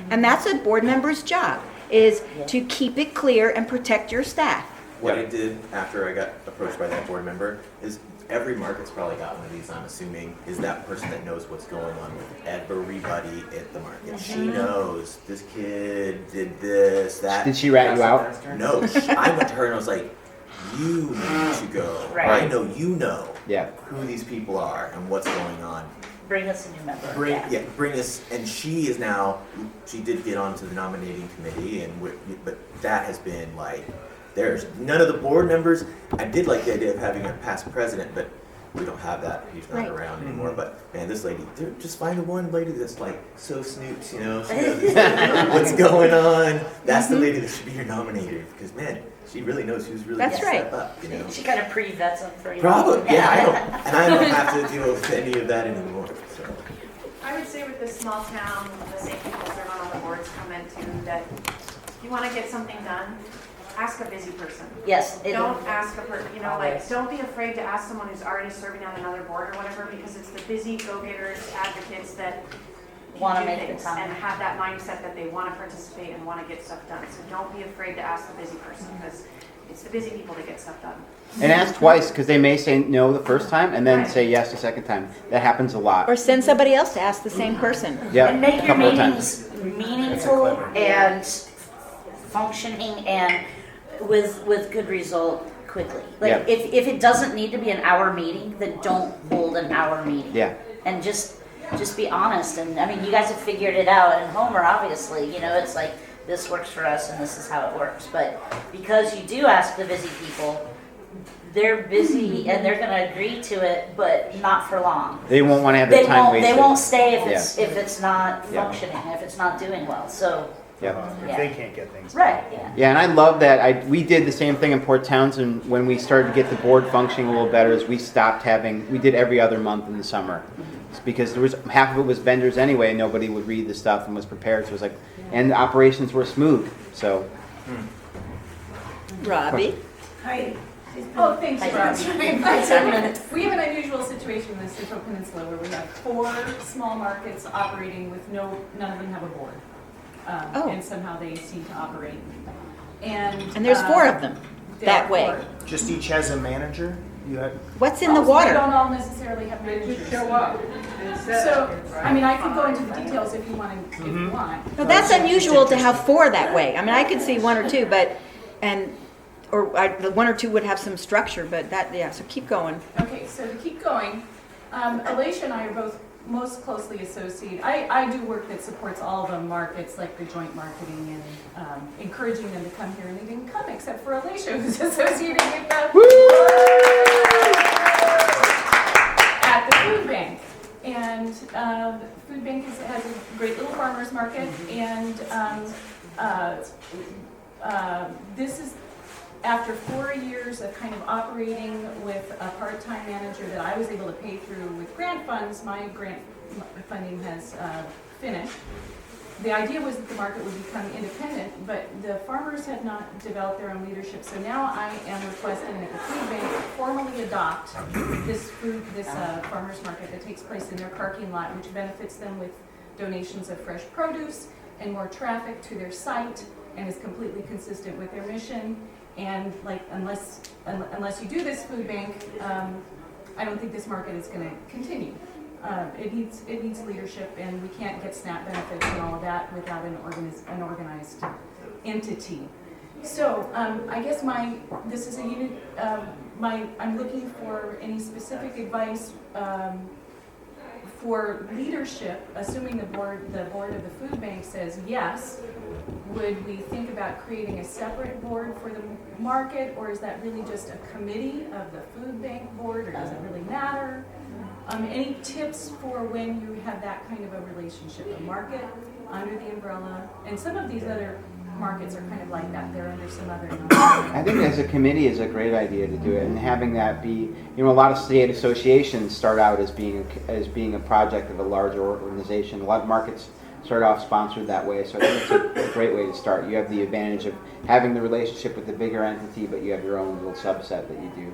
And that's a board member's job, is to keep it clear and protect your staff.
What I did after I got approached by that board member is every market's probably got one of these, I'm assuming, is that person that knows what's going on with everybody at the market. She knows this kid did this, that.
Did she rat you out?
No, I went to her and I was like, you need to go.
Right.
Or I know you know
Yeah.
who these people are and what's going on.
Bring us a new member.
Bring us, and she did get onto the nominating committee, but that has been like, there's none of the board members. I did like the idea of having a past president, but we don't have that. He's not around anymore. But man, this lady, just find the one lady that's like so snoops, she knows what's going on. That's the lady that should be your nominator, because man, she really knows who's really
That's
gonna
right.
step up.
She kind of pre-vets them for you.
Probably, yeah. I don't have to deal with any of that anymore. So.
I would say with this small town, the same people serve on all the boards come into that if you want to get something done, ask a busy person.
Yes.
Don't ask don't be afraid to ask someone who's already serving on another board or whatever, because it's the busy go-getters, advocates that
Want to
do
make the
things
time.
and have that mindset that they want to participate and want to get stuff done. So don't be afraid to ask the busy person, because it's the busy people that get stuff done.
And ask twice, because they may say no the first time and then say yes the second time. That happens a lot.
Or send somebody else to ask the same person.
Yeah,
And make
a
your
couple of times.
meetings meaningful and functioning and with good result quickly. Like if it doesn't need to be an hour meeting, then don't hold an hour meeting.
Yeah.
And just be honest. And I mean, you guys have figured it out. And Homer, obviously, it's like this works for us and this is how it works. But because you do ask the busy people, they're busy and they're going to agree to it, but not for long.
They won't want to have their time wasted.
They won't stay if it's not functioning, if it's not doing well. So.
If they can't get things done.
Right.
Yeah, and I love that. We did the same thing in Port Townsend when we started to get the board functioning a little better. Is we did every other month in the summer, it's because half of it was vendors anyway, and nobody would read the stuff and was prepared. So it was like, and the operations were smooth. So,
Robbie?
Hi.
Oh, thanks,
Hi.
Rob. We have an unusual situation in the Central Peninsula where we have 4 small markets operating with none of them have a board. And somehow they seem to operate. And
there's 4 of them that way.
4.
Just each has a manager? You had.
What's in the
They
water?
don't all necessarily have
They
managers.
just show up.
So, I mean, I could go into the details if you want. If you want.
No, that's unusual to have 4 that way. I mean, I could see 1 or 2, or 1 or 2 would have some structure, but so keep going.
Okay, so to keep going, Alicia and I are both most closely associated. I do work that supports all the markets, like the joint marketing and encouraging them to come here, and they didn't come except for Alicia, who's associated with the at the food bank. And Food Bank has a great little farmer's market, and this is after 4 years of kind of operating with a part-time manager that I was able to pay through with grant funds. My grant funding has finished. The idea was that the market would become independent, but the farmers had not developed their own leadership. So now I am requesting that the food bank formally adopt this farmers market that takes place in their parking lot, which benefits them with donations of fresh produce and more traffic to their site, and is completely consistent with their mission. And like, unless you do this food bank, I don't think this market is going to continue. It needs leadership, and we can't get SNAP benefits and all of that without an organized entity. So I guess this is a unit. I'm looking for any specific advice for leadership. Assuming the board of the food bank says yes, would we think about creating a separate board for the market, or is that really just a committee of the food bank board, or does it really matter? Any tips for when you have that kind of a relationship, a market under the umbrella? And some of these other markets are kind of like that. They're under some other.
I think as a committee is a great idea to do it, and having that be, a lot of state associations start out as being a project of a larger organization. A lot of markets start off sponsored that way, so I think it's a great way to start. You have the advantage of having the relationship with the bigger entity, but you have your own little subset that you do.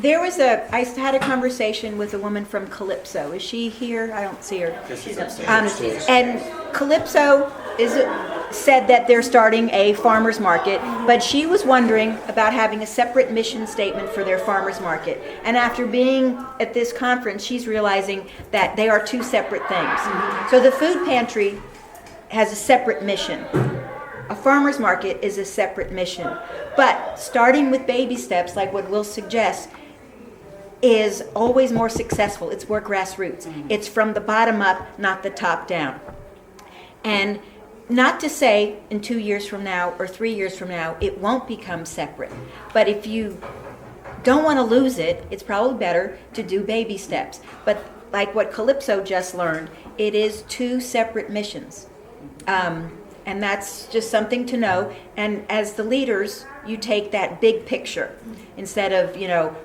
I had a conversation with a woman from Calypso. Is she here? I don't see her.
She's upstairs.
And Calypso said that they're starting a farmer's market, but she was wondering about having a separate mission statement for their farmer's market. And after being at this conference, she's realizing that they are two separate things. So the food pantry has a separate mission. A farmer's market is a separate mission. But starting with baby steps, like what Will suggests, is always more successful. It's more grassroots. It's from the bottom up, not the top down. And not to say in 2 years from now or 3 years from now, it won't become separate. But if you don't want to lose it, it's probably better to do baby steps. But like what Calypso just learned, it is two separate missions. And that's just something to know. And as the leaders, you take that big picture instead of,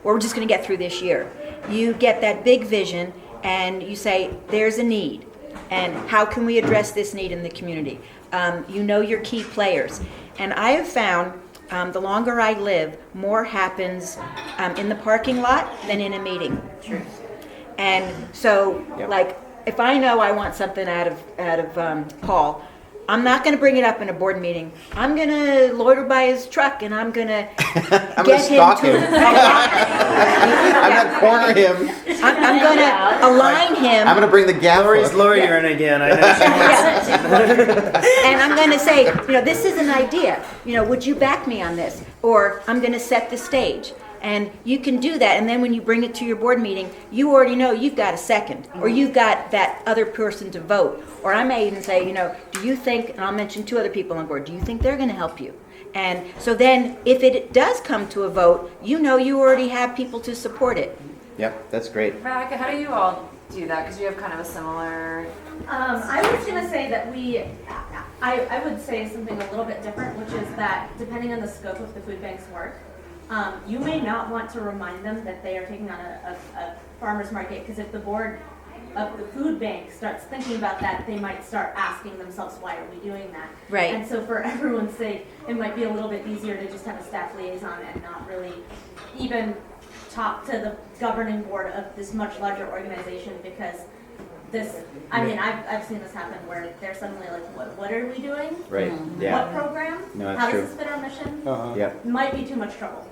we're just going to get through this year. You get that big vision and you say, there's a need. And how can we address this need in the community? Your key players. And I have found the longer I live, more happens in the parking lot than in a meeting.
True.
And so, like, if I know I want something out of Paul, I'm not going to bring it up in a board meeting. I'm going to loiter by his truck, and I'm going to
stalk him. I'm going to corner him.
I'm going to align him.
I'm going to bring the gavel.
Lori's lawyering again. I know.
And I'm going to say, this is an idea. Would you back me on this? Or I'm going to set the stage. And you can do that, and then when you bring it to your board meeting, you already know you've got a second, or you've got that other person to vote. Or I may even say, do you think, and I'll mention 2 other people on board, do you think they're going to help you? And so then, if it does come to a vote, you already have people to support it.
Yep, that's great.
Veronica, how do you all do that? Because you have kind of a similar...
I was going to say that I would say something a little bit different, which is that depending on the scope of the food bank's work, you may not want to remind them that they are taking on a farmer's market, because if the board of the food bank starts thinking about that, they might start asking themselves, why are we doing that?
Right.
And so for everyone's sake, it might be a little bit easier to just have a staff liaison and not really even talk to the governing board of this much larger organization, because I've seen this happen where they're suddenly like, what are we doing?
Right, yeah.
What program?
No, that's
How
true.
does this fit our mission?
Yep.
Might be too much trouble.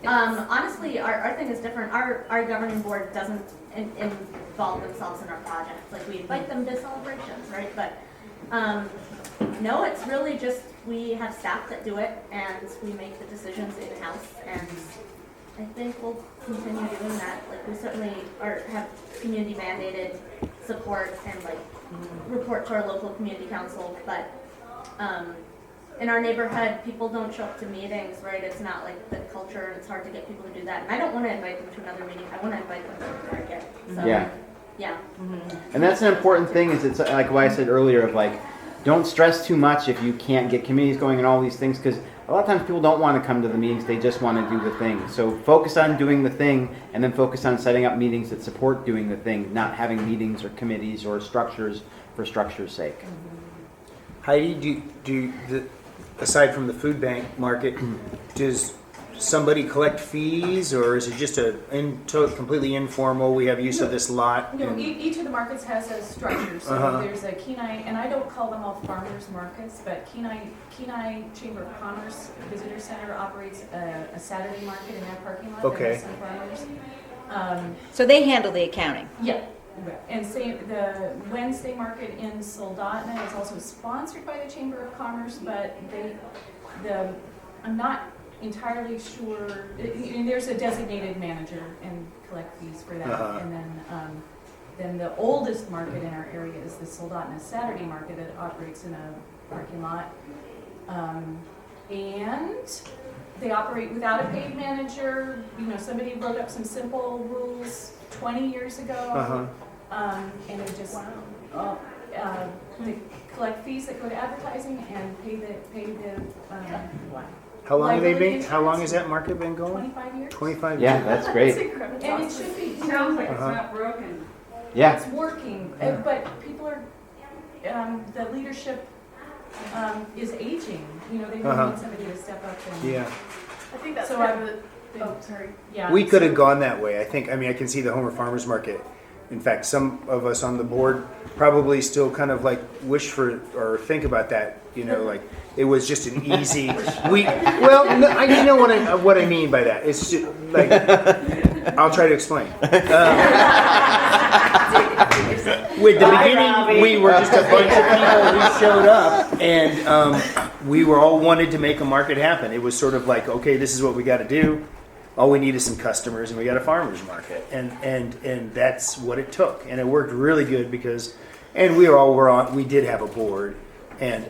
Honestly, our thing is different. Our governing board doesn't involve themselves in our projects. Like, we invite them to celebrations, right? But no, it's really just we have staff that do it, and we make the decisions in-house, and I think we'll continue doing that. Like, we certainly have community mandated support and report to our local community council, but in our neighborhood, people don't show up to meetings, right? It's not like the culture, and it's hard to get people to do that. And I don't want to invite them to another meeting. I want to invite them to the market. So
Yeah.
Yeah.
And that's an important thing. Is it's like what I said earlier of like, don't stress too much if you can't get committees going and all these things, because a lot of times people don't want to come to the meetings. They just want to do the thing. So focus on doing the thing, and then focus on setting up meetings that support doing the thing, not having meetings or committees or structures for structure's sake.
Heidi, aside from the food bank market, does somebody collect fees, or is it just completely informal? We have use of this lot.
No,
and-
each of the markets has a structure. So
Uh-huh.
there's a Kenai, and I don't call them all farmers markets, but Kenai Chamber of Commerce Visitor Center operates a Saturday market in their parking lot.
Okay.
That has some farmers.
So they handle the accounting.
Yeah. And same, the Wednesday market in Soldotna is also sponsored by the Chamber of Commerce, but I'm not entirely sure. There's a designated manager and collect fees for that.
Uh-huh.
And then the oldest market in our area is the Soldotna Saturday market that operates in a parking lot. And they operate without a paid manager. Somebody wrote up some simple rules 20 years ago.
Uh-huh.
And they just they collect fees that go to advertising and pay the
How long have they
liability
been? How long has
insurance.
that market been going?
25 years.
25
Yeah,
years.
that's great.
And it should be.
Sounds like it's
Uh-huh.
not broken.
Yeah.
It's working, but people are, the leadership is aging. They really
Uh-huh.
need somebody to step up and.
Yeah.
I think that's
So
part
I'm-
of the, oh, sorry.
Yeah.
We could have gone that way. I can see the Homer Farmers Market. In fact, some of us on the board probably still kind of like wish for or think about that. Like it was just an easy. You know what I mean by that. It's just like I'll try to explain. With the beginning, we were just a bunch of people who showed up, and we were all wanted to make a market happen. It was sort of like, okay, this is what we got to do. All we need is some customers, and we got a farmers market, and that's what it took, and it worked really good because, and we did have a board, and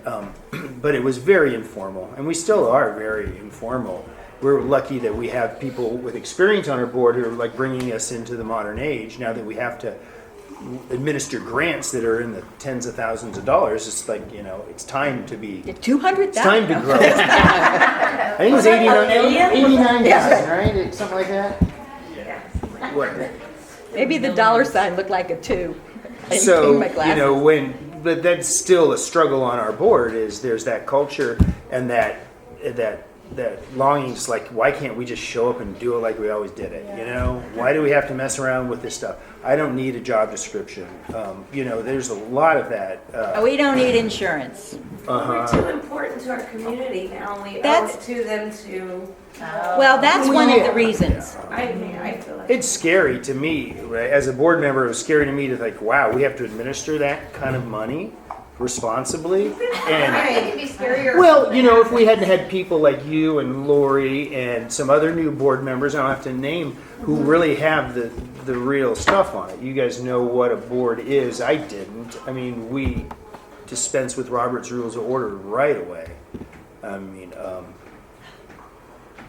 but it was very informal, and we still are very informal. We're lucky that we have people with experience on our board who are like bringing us into the modern age. Now that we have to administer grants that are in the tens of thousands of dollars, it's like it's time to be.
200,000.
It's time to grow. I think it was 89,000, right? Something like that. What?
Maybe the dollar sign looked like a 2. I
So
changed my glasses.
but that's still a struggle on our board. Is there's that culture and that longing, just like, why can't we just show up and do it like we always did it? Why do we have to mess around with this stuff? I don't need a job description. There's a lot of that.
We don't need insurance.
We're too important to our community now, and we owe it to them to.
Well, that's one of the reasons.
I feel like.
It's scary to me, right? As a board member, it was scary to me to think, wow, we have to administer that kind of money responsibly. And
It can be scarier.
well, if we hadn't had people like you and Lori and some other new board members, I don't have to name, who really have the real stuff on it. You guys know what a board is. I didn't. I mean, we dispense with Robert's Rules of Order right away. I mean,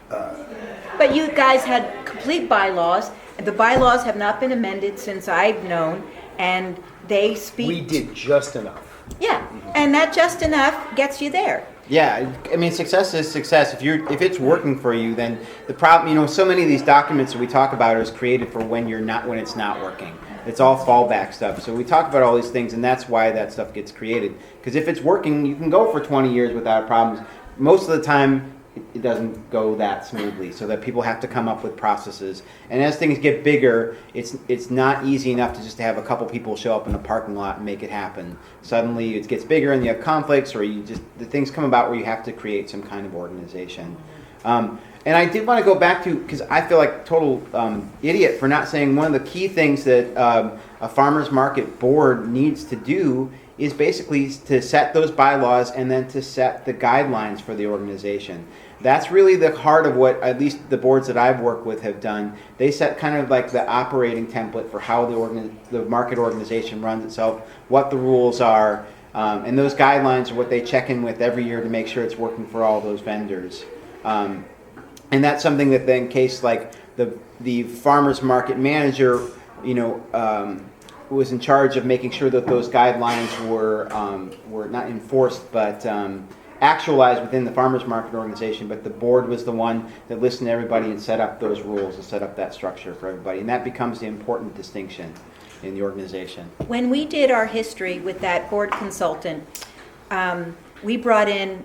But you guys had complete bylaws. The bylaws have not been amended since I've known, and they speak.
we did just enough.
Yeah, and that just enough gets you there.
Yeah, I mean, success is success. If it's working for you, then the problem, so many of these documents that we talk about is created for when it's not working. It's all fallback stuff. So we talk about all these things, and that's why that stuff gets created. Because if it's working, you can go for 20 years without problems. Most of the time, it doesn't go that smoothly, so that people have to come up with processes. And as things get bigger, it's not easy enough to just have a couple people show up in a parking lot and make it happen. Suddenly it gets bigger and you have conflicts, or the things come about where you have to create some kind of organization. And I did want to go back to, because I feel like a total idiot for not saying one of the key things that a farmers market board needs to do is basically to set those bylaws and then to set the guidelines for the organization. That's really the heart of what at least the boards that I've worked with have done. They set kind of like the operating template for how the market organization runs itself, what the rules are, and those guidelines are what they check in with every year to make sure it's working for all those vendors. And that's something that then in case like the farmers market manager, was in charge of making sure that those guidelines were not enforced, but actualized within the farmers market organization. But the board was the one that listened to everybody and set up those rules and set up that structure for everybody. And that becomes the important distinction in the organization.
When we did our history with that board consultant, we brought in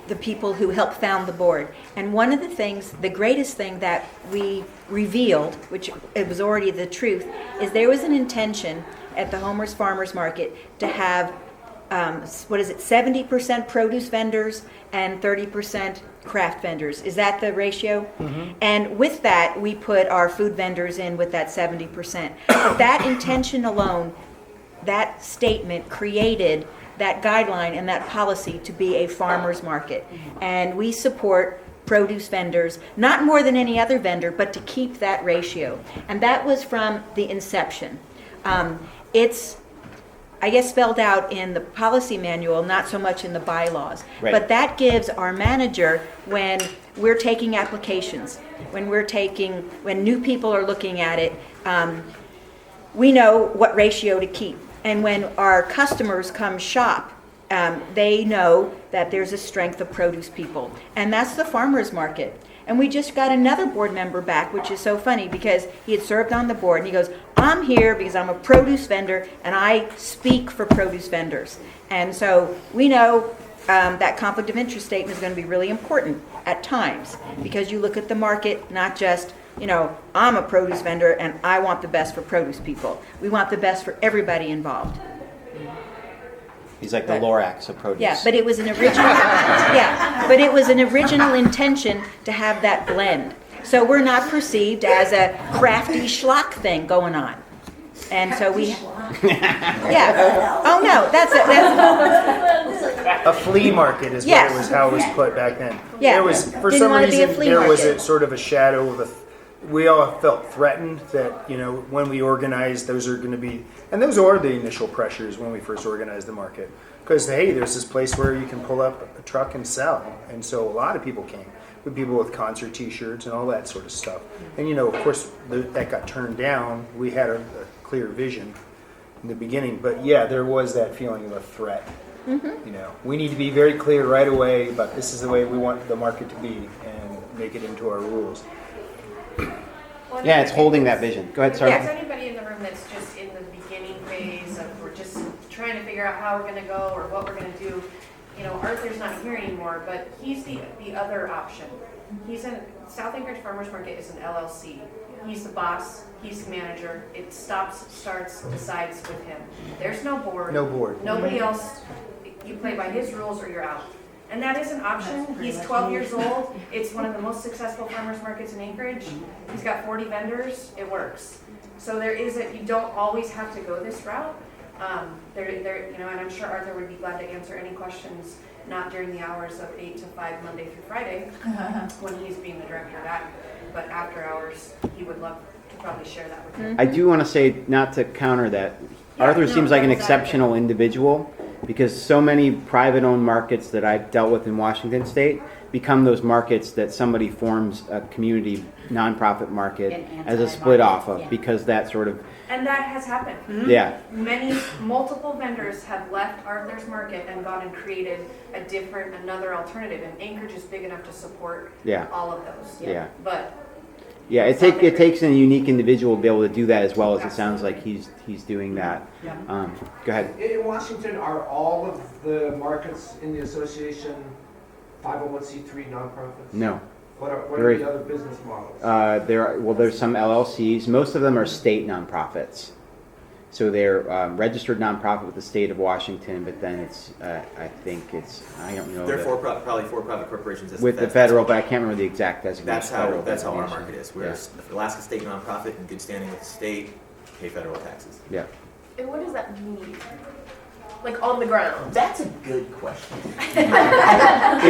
the people who helped found the board. And one of the things, the greatest thing that we revealed, which it was already the truth, is there was an intention at the Homer's Farmers Market to have 70% produce vendors and 30% craft vendors. Is that the ratio? Mm-hmm. And with that, we put our food vendors in with that 70%. But that intention alone, that statement created that guideline and that policy to be a farmer's market. And we support produce vendors, not more than any other vendor, but to keep that ratio. And that was from the inception. It's, I guess, spelled out in the policy manual, not so much in the bylaws.
Right.
But that gives our manager, when we're taking applications, when new people are looking at it, we know what ratio to keep. And when our customers come shop, they know that there's a strength of produce people. And that's the farmer's market. And we just got another board member back, which is so funny because he had served on the board. And he goes, I'm here because I'm a produce vendor and I speak for produce vendors. And so we know that conflict of interest statement is going to be really important at times because you look at the market, not just, I'm a produce vendor and I want the best for produce people. We want the best for everybody involved.
He's like the Lorax of produce.
Yeah, but it was an original intention to have that blend. So we're not perceived as a crafty schlock thing going on. And so we, yeah. Oh no, that's
a flea market is
Yes.
what it was, how it was put back then.
Yeah.
There was, for
Didn't
some
want to be a
reason,
flea
there was
market.
a sort of a shadow of we all felt threatened that, when we organized, those are going to be, and those are the initial pressures when we first organized the market. Because, hey, there's this place where you can pull up a truck and sell. And so a lot of people came, with people with concert t-shirts and all that sort of stuff. And, of course, that got turned down. We had a clear vision in the beginning. But, yeah, there was that feeling of a threat. Mm-hmm. We need to be very clear right away about this is the way we want the market to be and make it into our rules.
Yeah, it's holding that vision. Go ahead, sorry.
Is there anybody in the room that's just in the beginning phase of we're just trying to figure out how we're going to go or what we're going to do? Arthur's not here anymore, but he's the other option. He's in South Anchorage Farmers Market is an LLC. He's the boss. He's the manager. It stops, starts, decides with him. There's no board.
No board.
Nobody else. You play by his rules or you're out. And that is an option. He's 12 years old. It's one of the most successful farmers markets in Anchorage. He's got 40 vendors. It works. So you don't always have to go this route. And I'm sure Arthur would be glad to answer any questions, not during the hours of 8 to 5 Monday through Friday when he's being the director of that, but after hours, he would love to probably share that with you.
I do want to say, not to counter that, Arthur seems like an exceptional individual because so many private-owned markets that I've dealt with in Washington State become those markets that somebody forms a community nonprofit market as a split off of because that sort of...
And that has happened.
Mm-hmm. Yeah.
Multiple vendors have left Arthur's Market and gone and created another alternative. And Anchorage is big enough to support all of those.
Yeah.
But
yeah, it takes a unique individual to be able to do that as well as it sounds like he's doing that.
Yeah.
Go ahead.
In Washington, are all of the markets in the association 501c3 nonprofits?
No.
What are the other business models?
There's some LLCs. Most of them are state nonprofits. So they're registered nonprofit with the state of Washington, but then it's, I don't know.
They're probably for-profit corporations.
With the federal, but I can't remember the exact designation.
That's how our market is. We're Alaska State nonprofit in good standing with the state, pay federal taxes.
Yeah.
And what does that mean? Like on the ground?
That's a good question. It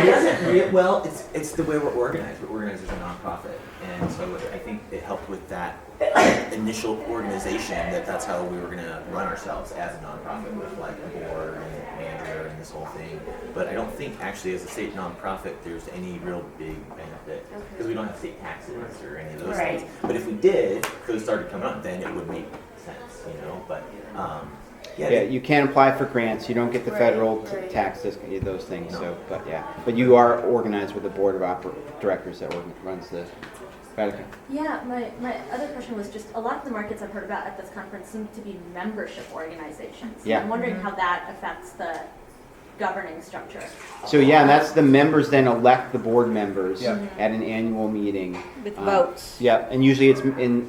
doesn't well, it's the way we're organized. We're organized as a nonprofit. And so I think it helped with that initial organization that's how we were going to run ourselves as a nonprofit with like a board and manager and this whole thing. But I don't think actually as a state nonprofit there's any real big benefit because we don't have state taxes or any of those things. But if we did, if those started coming up, then it would make sense. you know, but,
Yeah, you can't apply for grants. You don't get the federal tax discount, those things. So, but you are organized with the board of directors that runs the.
Yeah, my other question was just a lot of the markets I've heard about at this conference seem to be membership organizations.
Yeah.
I'm wondering how that affects the governing structure.
So yeah, and that's the members then elect the board members
Yeah.
at an annual meeting.
With votes.
Yeah, and usually it's in